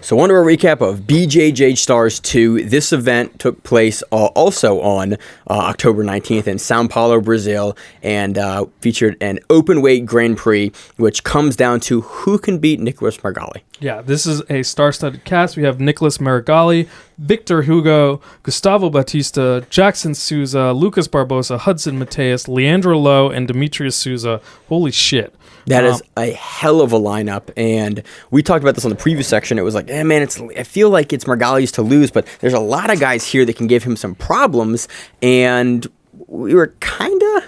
So on to a recap of BJJ Stars 2. This event took place also on October 19th in Sao Paulo, Brazil, and featured an open weight Grand Prix, which comes down to who can beat Nicholas Meregali. Yeah, this is a star-studded cast. We have Nicholas Meregali, Victor Hugo, Gustavo Batista, Jackson Souza, Lucas Barbosa, Hudson Mateus, Leandro Lowe, and Demetrius Souza. Holy shit. That is a hell of a lineup, and we talked about this on the preview section. It was like, man, I feel like it's Meregali's to lose, but there's a lot of guys here that can give him some problems, and we were kind of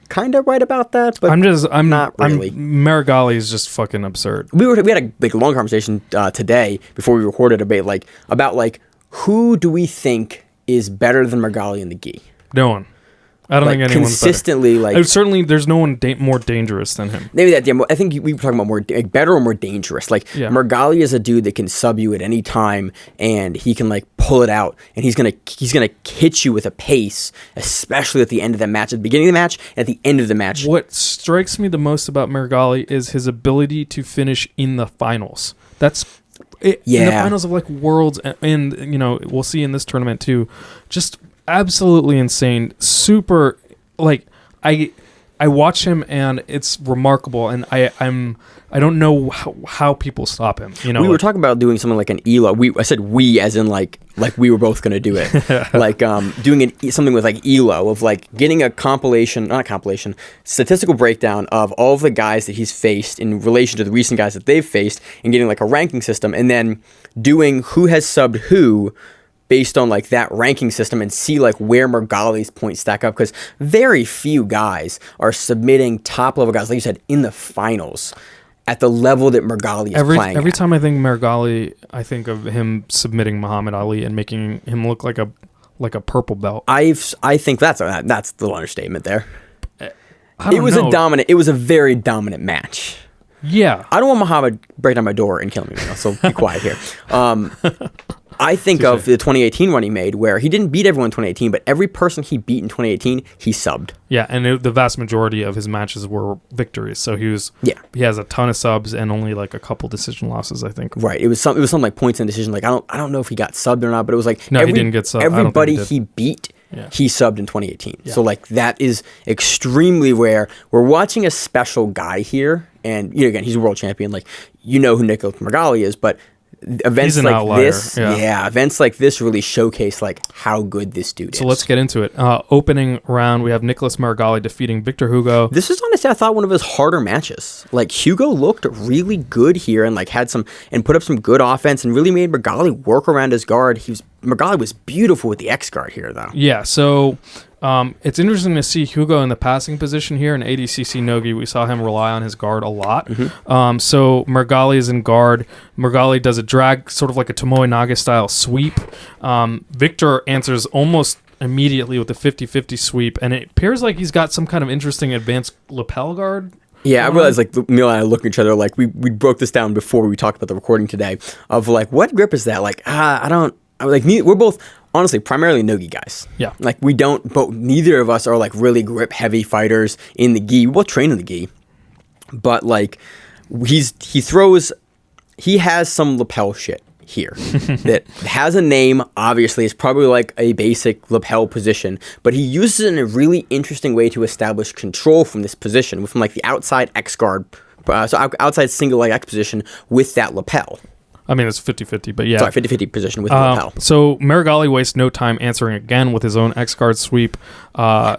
kind of right about that, but I'm not really. Meregali is just fucking absurd. We had a long conversation today before we recorded a debate about who do we think is better than Meregali in the gi? No one. I don't think anyone's consistently better. Certainly, there's no one more dangerous than him. Maybe that. Yeah, I think we were talking about better or more dangerous. Meregali is a dude that can sub you at any time, and he can pull it out, and he's gonna hit you with a pace, especially at the end of the match, at the beginning of the match, and at the end of the match. What strikes me the most about Meregali is his ability to finish in the finals. That's in the finals of Worlds, and we'll see in this tournament too. Just absolutely insane. Super, I watch him and it's remarkable, and I don't know how people stop him. We were talking about doing something like an ELO. I said we as in like we were both going to do it. Doing something with ELO of getting a statistical breakdown of all of the guys that he's faced in relation to the recent guys that they've faced, and getting a ranking system, and then doing who has subbed who based on that ranking system, and see where Meregali's points stack up, because very few guys are submitting top level guys, like you said, in the finals at the level that Meregali is playing. Every time I think Meregali, I think of him submitting Muhammad Ali and making him look like a purple belt. I think that's a little understatement there. It was a very dominant match. Yeah. I don't want Muhammad breaking down my door and killing me, so be quiet here. I think of the 2018 run he made, where he didn't beat everyone in 2018, but every person he beat in 2018, he subbed. Yeah, and the vast majority of his matches were victories. So he has a ton of subs and only a couple decision losses, I think. Right. It was something like points in decision. I don't know if he got subbed or not, but it was no, he didn't get subbed. Everybody he beat, he subbed in 2018. Yeah. So that is extremely rare. We're watching a special guy here, and again, he's a world champion. Who Nicholas Meregali is, but events events like this really showcase how good this dude is. So let's get into it. Opening round, we have Nicholas Meregali defeating Victor Hugo. This is honestly, I thought, one of his harder matches. Hugo looked really good here, and had and put up some good offense, and really made Meregali work around his guard. Meregali was beautiful with the X guard here, though. Yeah, so it's interesting to see Hugo in the passing position here in ADCC Nogi. We saw him rely on his guard a lot. Mm-hmm. So Meregali is in guard. Meregali does a drag, sort of like a Tomoe Nage style sweep. Victor answers almost immediately with a 50-50 sweep, and it appears like he's got some kind of interesting advanced lapel guard. Yeah, I realized Emil and I look at each other we broke this down before we talked about the recording today of what grip is that? We're both honestly primarily nogi guys. Yeah. Neither of us are neither grip heavy fighters in the gi. We both train in the gi. But he has some lapel shit here that has a name. Obviously, it's probably a basic lapel position, but he uses it in a really interesting way to establish control from this position, from the outside X guard, so outside single leg X position with that lapel. I mean, it's 50-50, but yeah. Sorry, 50-50 position with the lapel. So Meregali wastes no time answering again with his own X-guard sweep.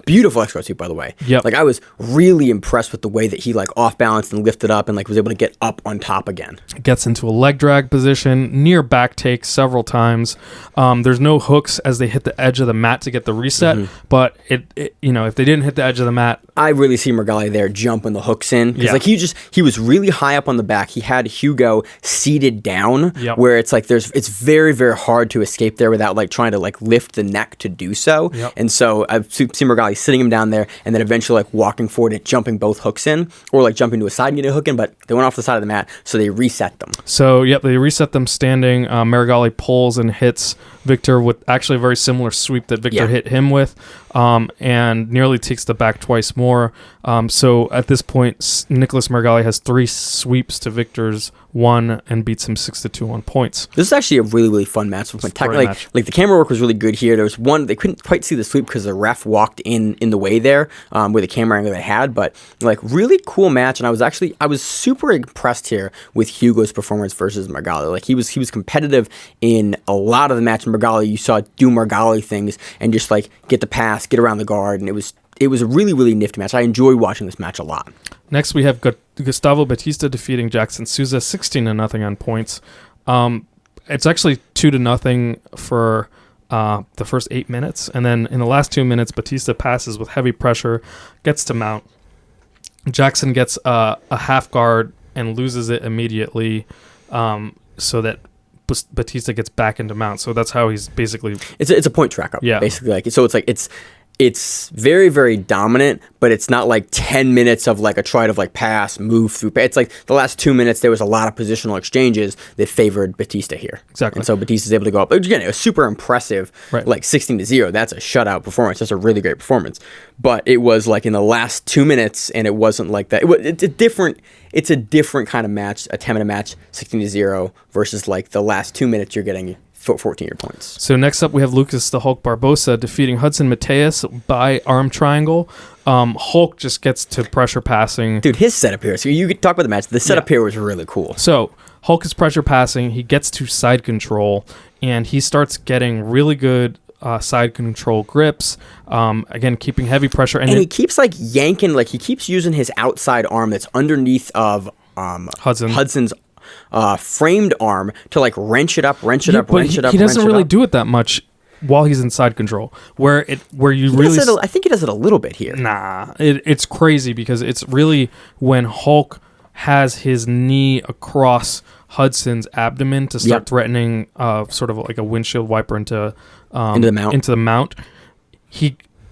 Beautiful X-guard sweep, by the way. Yep. I was really impressed with the way that he off-balanced and lifted up and was able to get up on top again. Gets into a leg drag position, near back take several times. There's no hooks as they hit the edge of the mat to get the reset, but if they didn't hit the edge of the mat, I really see Meregali there jumping the hooks in. Because he was really high up on the back. He had Hugo seated down, where it's it's very, very hard to escape there without trying to lift the neck to do so. Yep. And so I've seen Meregali sitting him down there and then eventually walking forward and jumping both hooks in, or jumping to a side and getting a hook in, but they went off the side of the mat, so they reset them. So they reset them standing. Meregali pulls and hits Victor with actually a very similar sweep that Victor hit him with, and nearly takes the back twice more. So at this point, Nicholas Meregali has 3 sweeps to Victor's 1 and beats him 6-2 on points. This is actually a really, really fun match. The camera work was really good here. There was one, they couldn't quite see the sweep because the ref walked in the way there with the camera angle they had, but really cool match. And I was super impressed here with Hugo's performance versus Meregali. He was competitive in a lot of the match. Meregali, you saw do Meregali things and just get the pass, get around the guard, and it was a really, really nifty match. I enjoyed watching this match a lot. Next, we have Gustavo Batista defeating Jackson Souza 16-0 on points. It's actually 2-0 for the first 8 minutes. And then in the last 2 minutes, Batista passes with heavy pressure, gets to mount. Jackson gets a half guard and loses it immediately, so that Batista gets back into mount. So that's how he's basically... It's a point track up, basically. It's very, very dominant, but it's not like 10 minutes of like a try to like pass, move through. It's like the last 2 minutes, there was a lot of positional exchanges that favored Batista here. Exactly. And so Batista's able to go up. Again, it was super impressive, like 16-0. That's a shutout performance. That's a really great performance. But it was like in the last 2 minutes, and it wasn't like that. It's a different kind of match, a 10-minute match, 16-0, versus like the last 2 minutes you're getting 14 points. So next up, we have Lucas the Hulk Barbosa defeating Hudson Mateus by arm triangle. Hulk just gets to pressure passing. Dude, his setup here. So you could talk about the match. The setup here was really cool. So Hulk is pressure passing. He gets to side control, and he starts getting really good side control grips. Again, keeping heavy pressure. And he keeps like yanking, like he keeps using his outside arm that's underneath of Hudson's framed arm to like wrench it up. He doesn't really do it that much while he's in side control. I think he does it a little bit here. Nah, it's crazy because it's really when Hulk has his knee across Hudson's abdomen to start threatening sort of like a windshield wiper into the mount.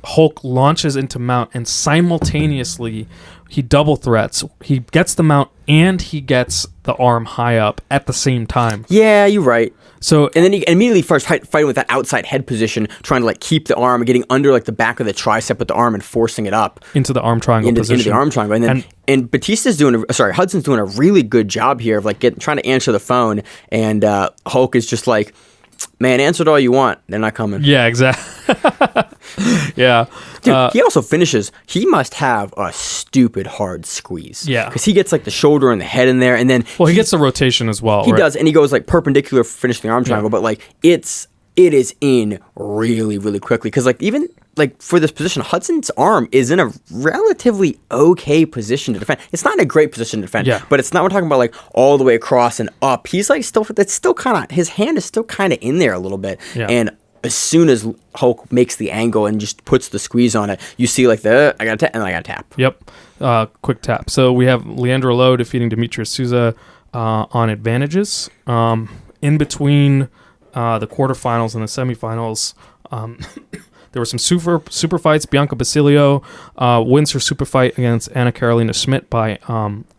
Hulk launches into mount, and simultaneously he double threats. He gets the mount and he gets the arm high up at the same time. Yeah, you're right. So and then he immediately starts fighting with that outside head position, trying to like keep the arm, getting under like the back of the tricep with the arm and forcing it up into the arm triangle position. Into the arm triangle, and Hudson's doing a really good job here of like trying to answer the phone, and Hulk is just like, man, answer it all you want. They're not coming. Yeah, exactly. Yeah. Dude, he also finishes. He must have a stupid hard squeeze. Yeah. Because he gets like the shoulder and the head in there, and then he gets the rotation as well. He does, and he goes like perpendicular for finishing the arm triangle, but like it is in really, really quickly. Because like even like for this position, Hudson's arm is in a relatively okay position to defend. It's not in a great position to defend, but it's not. We're talking about like all the way across and up. He's like his hand is still kind of in there a little bit, and as soon as Hulk makes the angle and just puts the squeeze on it, you see like I got to tap. Yep, quick tap. So we have Leandro Lo defeating Demetrius Souza on advantages. In between the quarterfinals and the semifinals, there were some super fights. Bianca Basilio wins her super fight against Anna Carolina Schmidt by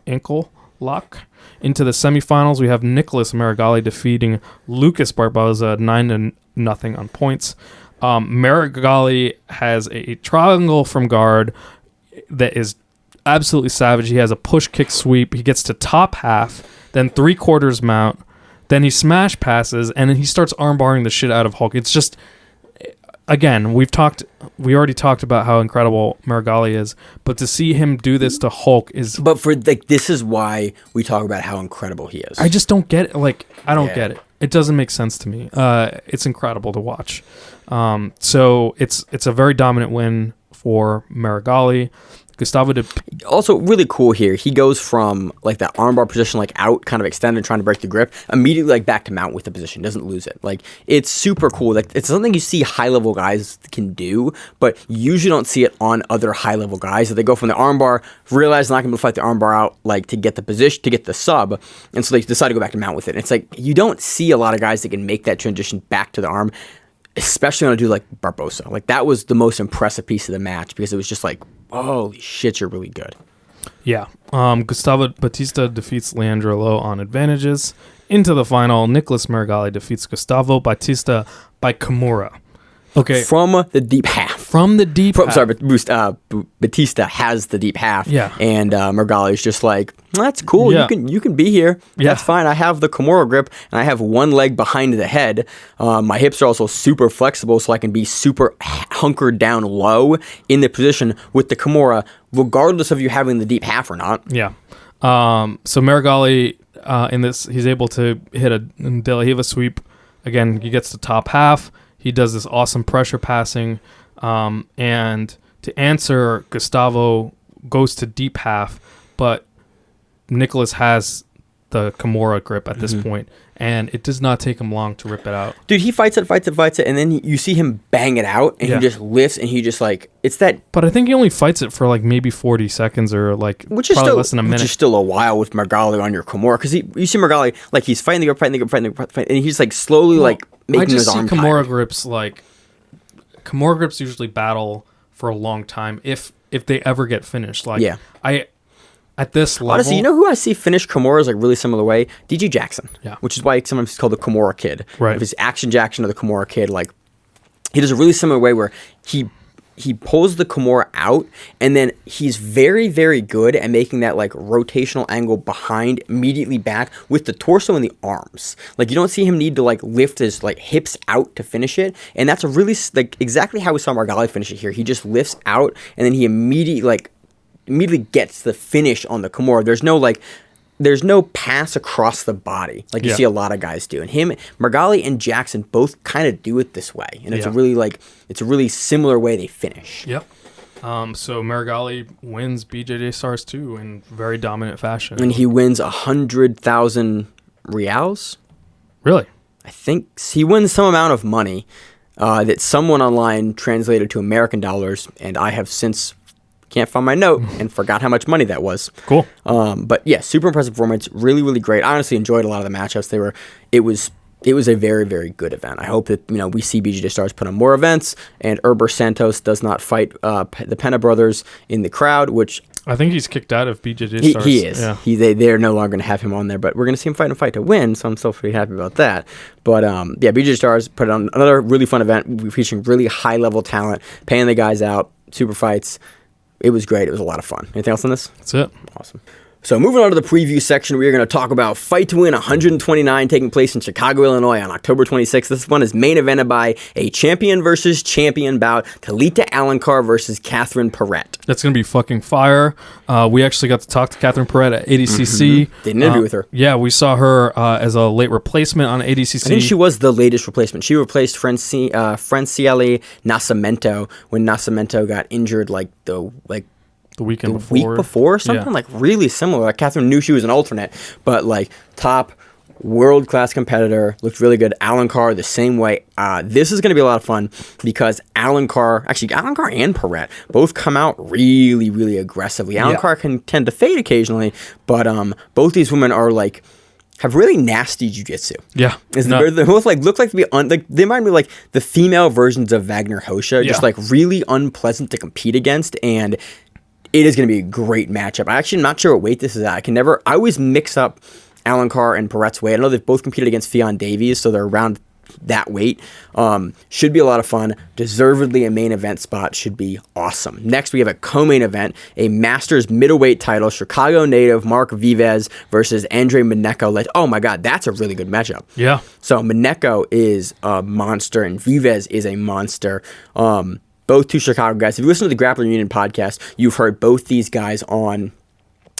ankle lock. Into the semifinals, we have Nicholas Meregali defeating Lucas Barbosa 9-0 on points. Meregali has a triangle from guard that is absolutely savage. He has a push kick sweep. He gets to top half, then 3/4 mount, then he smash passes, and then he starts armbarring the shit out of Hulk. It's just, again, we already talked about how incredible Meregali is, but to see him do this to Hulk is... But for like, this is why we talk about how incredible he is. I just don't get it. Like, I don't get it. It doesn't make sense to me. It's incredible to watch. So it's a very dominant win for Meregali. Also really cool here, he goes from like that armbar position, like out, kind of extended, trying to break the grip, immediately like back to mount with the position, doesn't lose it. Like, it's super cool. Like, it's something you see high level guys can do, but you usually don't see it on other high level guys. That they go from the armbar, realize they're not going to fight the armbar out, like to get the position, to get the sub, and so they decide to go back to mount with it. And it's like, you don't see a lot of guys that can make that transition back to the arm, especially on a dude like Barbosa. Like, that was the most impressive piece of the match, because it was just like, holy shit, you're really good. Yeah. Gustavo Batista defeats Leandro Lo on advantages. Into the final, Nicholas Meregali defeats Gustavo Batista by Kimura. Okay. From the deep half. Sorry, Batista has the deep half. Yeah. And Meregali is just like, that's cool. Yeah. You can be here. Yeah. That's fine. I have the Kimura grip, and I have one leg behind the head. My hips are also super flexible, so I can be super hunkered down low in the position with the Kimura, regardless of you having the deep half or not. Yeah. So Meregali, in this, he's able to hit a De La Riva sweep. Again, he gets the top half. He does this awesome pressure passing, and to answer, Gustavo goes to deep half, but Nicholas has the Kimura grip at this point, and it does not take him long to rip it out. Dude, he fights it, and then you see him bang it out, and he just lifts, and he just like, it's that. But I think he only fights it for like maybe 40 seconds or like which is probably still less than a minute. Which is still a while with Meregali on your Kimura, because you see Meregali, like he's fighting the grip, and he's like slowly like making his arm tired. Kimura grips, like, Kimura grips usually battle for a long time if they ever get finished. Like, at this level, honestly, you know who I see finish Kimuras like really similar way? DJ Jackson. Yeah. Which is why sometimes he's called the Kimura Kid. Right. If it's Action Jackson or the Kimura Kid, like he does a really similar way where he pulls the Kimura out, and then he's very, very good at making that like rotational angle behind, immediately back with the torso and the arms. Like you don't see him need to like lift his like hips out to finish it, and that's a really like exactly how we saw Meregali finish it here. He just lifts out, and then he immediately gets the finish on the Kimura. There's no pass across the body like you see a lot of guys do. And Meregali and Jackson both kind of do it this way. And it's a really similar way they finish. Yep. So Meregali wins BJJ Stars 2 in very dominant fashion. And he wins 100,000 reals. Really? I think he wins some amount of money that someone online translated to American dollars, and I have since can't find my note and forgot how much money that was. Cool. But yeah, super impressive performance. Really, really great. I honestly enjoyed a lot of the matchups. It was a very, very good event. I hope that we see BJJ Stars put on more events, and Herber Santos does not fight the Pena brothers in the crowd, which I think he's kicked out of BJJ Stars. He is. Yeah. They're no longer going to have him on there, but we're going to see him fight a fight to win, so I'm still pretty happy about that. But yeah, BJJ Stars put on another really fun event featuring really high-level talent, paying the guys out, super fights. It was great. It was a lot of fun. Anything else on this? That's it. Awesome. So moving on to the preview section, we are going to talk about Fight to Win 129 taking place in Chicago, Illinois on October 26th. This one is main evented by a champion versus champion bout, Talita Alencar versus Catherine Perret. That's going to be fucking fire. We actually got to talk to Catherine Perret at ADCC. Did an interview with her. Yeah, we saw her as a late replacement on ADCC. I think she was the latest replacement. She replaced Franciele Nascimento when Nascimento got injured the week before or something, like really similar. Like Catherine knew she was an alternate, but like top world-class competitor, looked really good. Alencar the same way. This is going to be a lot of fun because Alencar and Perret both come out really, really aggressively. Alencar can tend to fade occasionally, but both these women are like have really nasty jiu-jitsu. Yeah. They both look like to be they remind me like the female versions of Wagner Hosha, just like really unpleasant to compete against, and it is going to be a great matchup. I actually am not sure what weight this is at. I always mix up Alencar and Perret's weight. I know they've both competed against Fionn Davies, so they're around that weight. Should be a lot of fun. Deservedly a main event spot. Should be awesome. Next, we have a co-main event, a Masters middleweight title, Chicago native Mark Vives versus Andre Maneco Leite. Oh my God, that's a really good matchup. Yeah. So Maneco is a monster and Vives is a monster. Both two Chicago guys. If you listen to the Grappling Rewind podcast, you've heard both these guys on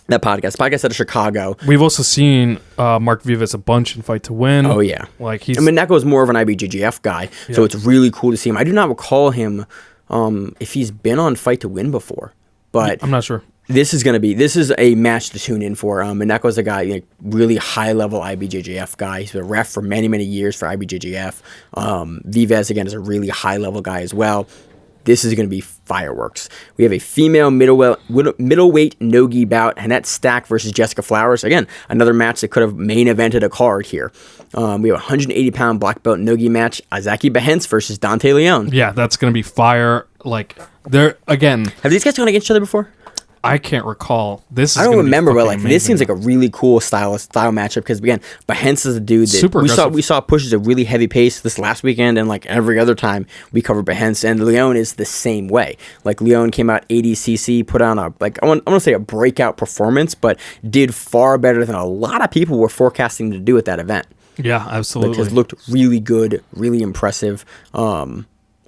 that podcast. Podcast out of Chicago. We've also seen Mark Vives a bunch in Fight to Win. Oh, yeah. Like Maneco is more of an IBJJF guy, so it's really cool to see him. I do not recall him if he's been on Fight to Win before, but I'm not sure. This is a match to tune in for. Maneco is a guy, really high-level IBJJF guy. He's been a ref for many, many years for IBJJF. Vives, again, is a really high-level guy as well. This is going to be fireworks. We have a female middleweight no-gi bout, Annette Stack versus Jessica Flowers. Again, another match that could have main evented a card here. We have a 180-pound black belt no-gi match, Isaque Bahiense versus Dante Leon. Yeah, that's going to be fire. They're, again... Have these guys gone against each other before? I can't recall. I don't remember, but this seems like a really cool style matchup because again, Bahiense is a dude that we saw pushes a really heavy pace this last weekend, and every other time we cover Bahiense, and Leon is the same way. Leon came out ADCC, put on I want to say a breakout performance, but did far better than a lot of people were forecasting to do at that event. Yeah, absolutely. Has looked really good, really impressive.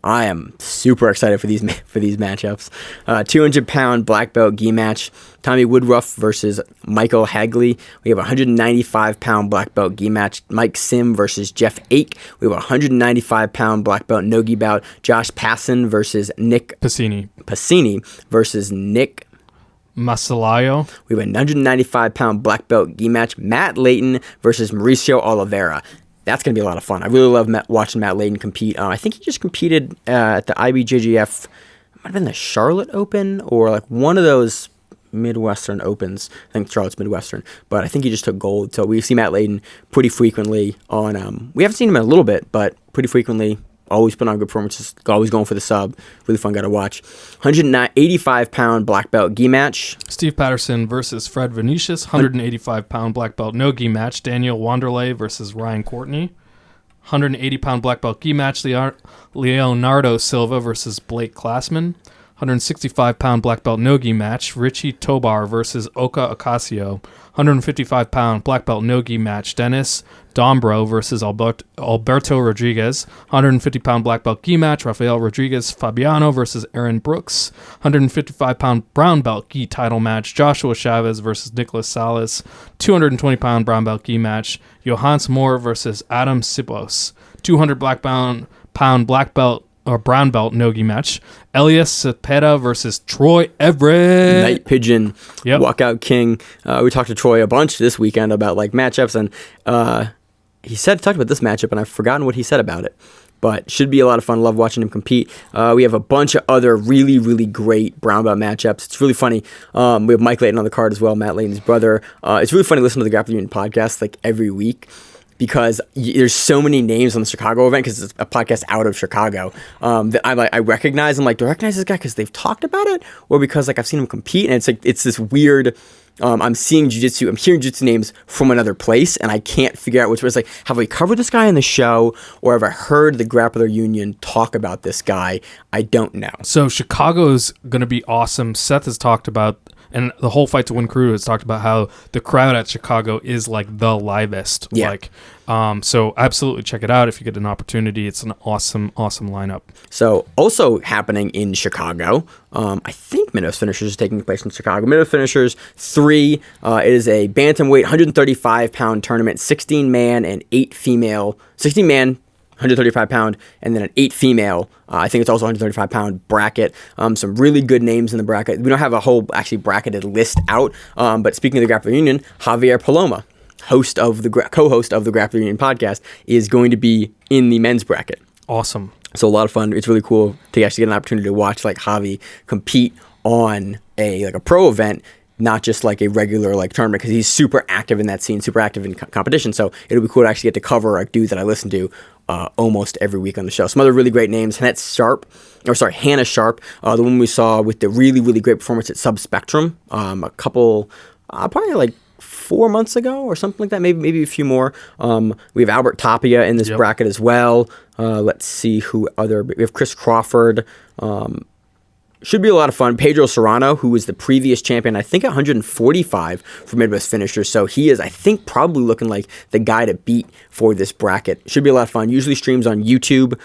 I am super excited for these matchups. 200-pound black belt gi match, Tommy Woodruff versus Michael Hagley. We have a 195-pound black belt gi match, Mike Sim versus Jeff Ake. We have a 195-pound black belt no-gi bout, Josh Passon versus Nick Pacini versus Nick Masalayo. We have a 195-pound black belt gi match, Matt Layton versus Mauricio Oliveira. That's going to be a lot of fun. I really love watching Matt Layton compete. I think he just competed at the IBJJF, might have been the Charlotte Open or like one of those Midwestern Opens. I think Charlotte's Midwestern, but I think he just took gold. So we see Matt Layton pretty frequently on. We haven't seen him in a little bit, but pretty frequently. Always put on good performances. Always going for the sub. Really fun guy to watch. 185-pound black belt gi match. Steve Patterson versus Fred Vinicius. 185-pound black belt no gi match. Daniel Wanderlei versus Ryan Courtney. 180-pound black belt gi match. Leonardo Silva versus Blake Glassman. 165-pound black belt no gi match. Richie Tobar versus Oka Ocasio. 155-pound black belt no gi match. Dennis Dombro versus Alberto Rodriguez. 150-pound black belt gi match. Rafael Rodriguez Fabiano versus Aaron Brooks. 155-pound brown belt gi title match. Joshua Chavez versus Nicholas Salas. 220-pound brown belt gi match. Johans Moore versus Adam Sipos. 200-pound black belt or brown belt no-gi match. Elias Cepeda versus Troy Everett. Night Pigeon, Walkout King. We talked to Troy a bunch this weekend about like matchups, and he talked about this matchup, and I've forgotten what he said about it. But should be a lot of fun. Love watching him compete. We have a bunch of other really, really great brown belt matchups. It's really funny. We have Mike Layton on the card as well, Matt Layton's brother. It's really funny to listen to the Grappling Rewind podcast like every week, because there's so many names on the Chicago event, because it's a podcast out of Chicago, that I recognize. I'm like, do I recognize this guy because they've talked about it, or because like I've seen him compete? And it's like it's this weird. I'm seeing jiu-jitsu. I'm hearing jiu-jitsu names from another place, and I can't figure out which. It's like, have we covered this guy in the show, or have I heard the Grappler Union talk about this guy? I don't know. So Chicago's going to be awesome. Seth has talked about. And the whole Fight to Win crew has talked about how the crowd at Chicago is like the livest. Yeah. So absolutely check it out if you get an opportunity. It's an awesome, awesome lineup. So also happening in Chicago, I think Minnows Finishers is taking place in Chicago. Minnows Finishers 3. It is a bantamweight 135-pound tournament, 16-man and 8 female. 16-man. 135-pound, and then an 8 female. I think it's also 135-pound bracket. Some really good names in the bracket. We don't have a whole actually bracketed list out, but speaking of the Grappling Union, Javier Paloma, co-host of the Grappling Union podcast, is going to be in the men's bracket. Awesome. So a lot of fun. It's really cool to actually get an opportunity to watch like Javi compete on a pro event, not just like a regular like tournament, because he's super active in that scene, super active in competition. So it'll be cool to actually get to cover a dude that I listen to almost every week on the show. Some other really great names: Hanna Sharp, the one we saw with the really, really great performance at Subspectrum a couple, probably like 4 months ago or something like that, maybe a few more. We have Albert Tapia in this bracket as well. Let's see we have Chris Crawford. Should be a lot of fun. Pedro Serrano, who was the previous champion, I think 145 for Midwest Finishers. So he is, I think, probably looking like the guy to beat for this bracket. Should be a lot of fun. Usually streams on YouTube.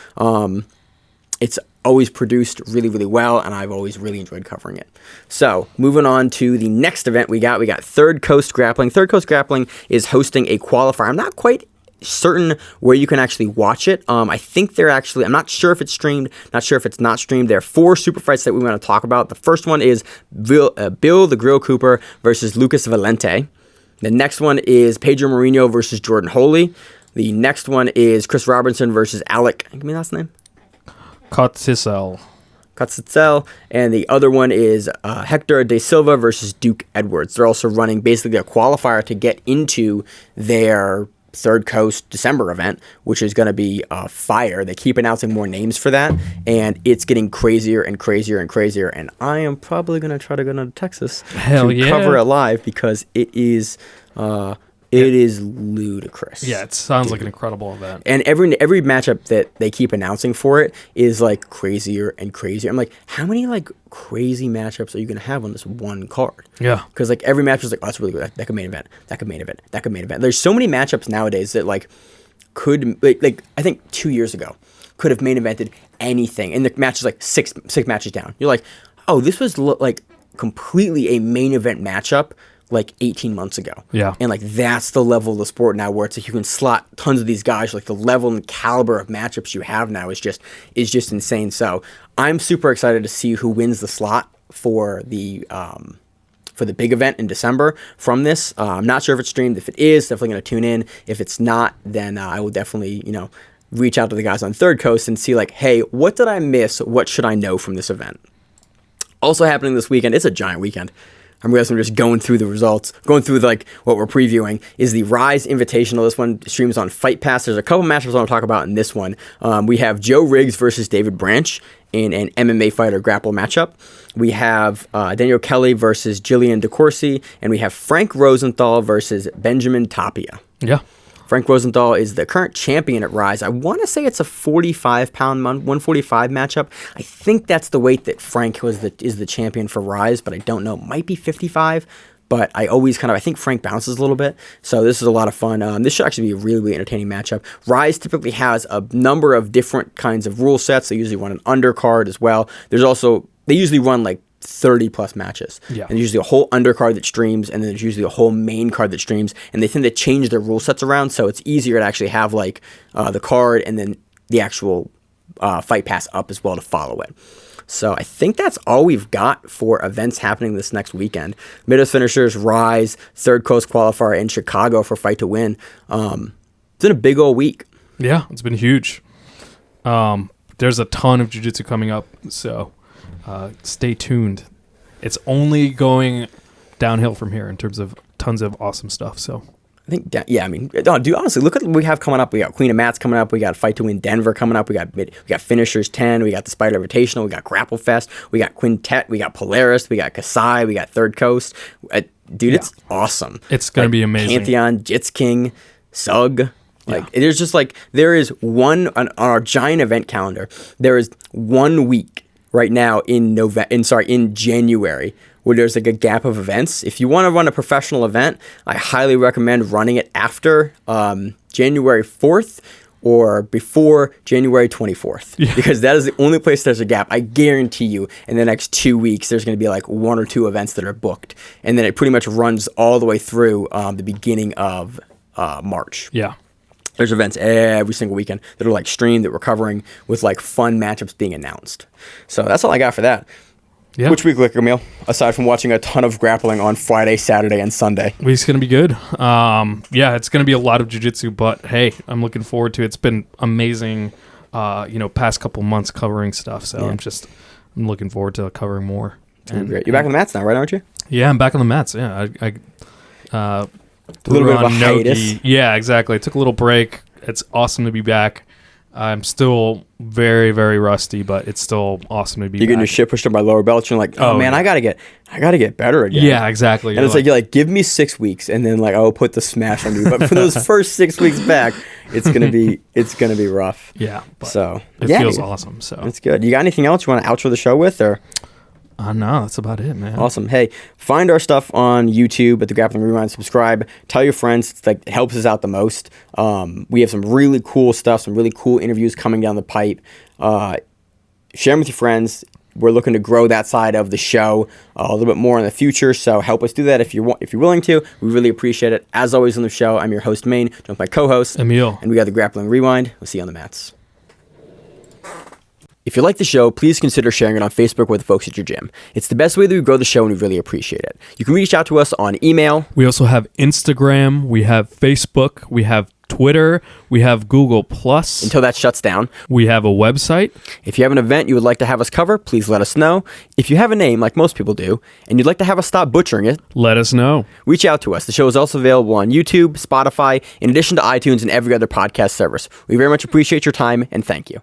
It's always produced really, really well, and I've always really enjoyed covering it. So moving on to the next event we got Third Coast Grappling. Third Coast Grappling is hosting a qualifier. I'm not quite certain where you can actually watch it. I think I'm not sure if it's streamed, not sure if it's not streamed. There are 4 super fights that we want to talk about. The first one is Bill the Grill Cooper versus Lucas Valente. The next one is Pedro Marinho versus Jordan Holy. The next one is Chris Robinson versus Alec. Give me the last name. Kotzisel. And the other one is Hector De Silva versus Duke Edwards. They're also running basically a qualifier to get into their Third Coast December event, which is going to be fire. They keep announcing more names for that, and it's getting crazier and crazier and crazier. And I am probably going to try to go down to Texas to cover it live, because it is ludicrous. Yeah, it sounds like an incredible event. And every matchup that they keep announcing for it is like crazier and crazier. I'm like, how many like crazy matchups are you going to have on this one card? Yeah. Because like every match is like, oh, that's really good. That could main event. That could main event. That could main event. There's so many matchups nowadays that like could like I think 2 years ago could have main evented anything, and the match is like six matches down. You're like, oh, this was like completely a main event matchup like 18 months ago. Yeah. And like that's the level of the sport now, where it's like you can slot tons of these guys. Like the level and caliber of matchups you have now is just insane. So I'm super excited to see who wins the slot for the for the big event in December from this. I'm not sure if it's streamed. If it is, definitely going to tune in. If it's not, then I will definitely, reach out to the guys on Third Coast and see like, hey, what did I miss? What should I know from this event? Also happening this weekend, it's a giant weekend. I'm just going through the results, going through like what we're previewing, is the Rise Invitational. This one streams on Fight Pass. There's a couple matchups I want to talk about in this one. We have Joe Riggs versus David Branch in an MMA fighter grapple matchup. We have Daniel Kelly versus Jillian DeCourcy, and we have Frank Rosenthal versus Benjamin Tapia. Yeah. Frank Rosenthal is the current champion at Rise. I want to say it's a 45-pound 145 matchup. I think that's the weight that Frank is the champion for Rise, but I don't know. It might be 55, but I think Frank bounces a little bit. So this is a lot of fun. This should actually be a really, really entertaining matchup. Rise typically has a number of different kinds of rule sets. They usually run an undercard as well. They usually run like 30 plus matches. Yeah. And usually a whole undercard that streams, and then there's usually a whole main card that streams, and they tend to change their rule sets around, so it's easier to actually have like the card and then the actual fight pass up as well to follow it. So I think that's all we've got for events happening this next weekend. Middles finishers, Rise, Third Coast Qualifier, and Chicago for Fight to Win. It's been a big old week. Yeah, it's been huge. There's a ton of jiu-jitsu coming up, so stay tuned. It's only going downhill from here in terms of tons of awesome stuff. So I think, dude, honestly, look at what we have coming up. We got Queen of Mats coming up. We got Fight to Win Denver coming up. We got Finishers 10. We got the Spider Invitational. We got Grapple Fest. We got Quintet. We got Polaris. We got Kasai. We got Third Coast. It's awesome. It's going to be amazing. Pantheon, Jits King, Sug. There is one on our giant event calendar. There is 1 week right now in January, where there's like a gap of events. If you want to run a professional event, I highly recommend running it after January 4th or before January 24th, because that is the only place there's a gap. I guarantee you in the next 2 weeks, there's going to be like 1 or 2 events that are booked. And then it pretty much runs all the way through the beginning of March. Yeah. There's events every single weekend that are like streamed that we're covering with like fun matchups being announced. So that's all I got for that. Yeah. Which week, Liquor Meal, aside from watching a ton of grappling on Friday, Saturday, and Sunday? Week's going to be good. It's going to be a lot of jiu-jitsu, but hey, I'm looking forward to it. It's been amazing, past couple months covering stuff. So I'm looking forward to covering more. Great. You're back on the mats now, right, aren't you? Yeah, I'm back on the mats. Yeah, a little bit of a hiatus. Yeah, exactly. Took a little break. It's awesome to be back. I'm still very, very rusty, but it's still awesome to be back. You're getting your shit pushed up by lower belts. You're like, oh man, I gotta get better again. Yeah, exactly. And it's like, give me 6 weeks, and then like I'll put the smash on you. But for those first 6 weeks back, it's gonna be rough. Yeah. So it feels awesome. So it's good. You got anything else you want to outro the show with, or? No, that's about it, man. Awesome. Hey, find our stuff on YouTube at the Grappling Rewind. Subscribe. Tell your friends. It helps us out the most. We have some really cool stuff, some really cool interviews coming down the pipe. Share them with your friends. We're looking to grow that side of the show a little bit more in the future. So help us do that if you're willing to. We really appreciate it. As always on the show, I'm your host, Maine, joined with my co-host, Emil. And we got the Grappling Rewind. We'll see you on the mats. If you like the show, please consider sharing it on Facebook with the folks at your gym. It's the best way that we grow the show, and we really appreciate it. You can reach out to us on email. We also have Instagram. We have Facebook. We have Twitter. We have Google+. Until that shuts down. We have a website. If you have an event you would like to have us cover, please let us know. If you have a name, like most people do, and you'd like to have us stop butchering it, let us know. Reach out to us. The show is also available on YouTube, Spotify, in addition to iTunes and every other podcast service. We very much appreciate your time, and thank you.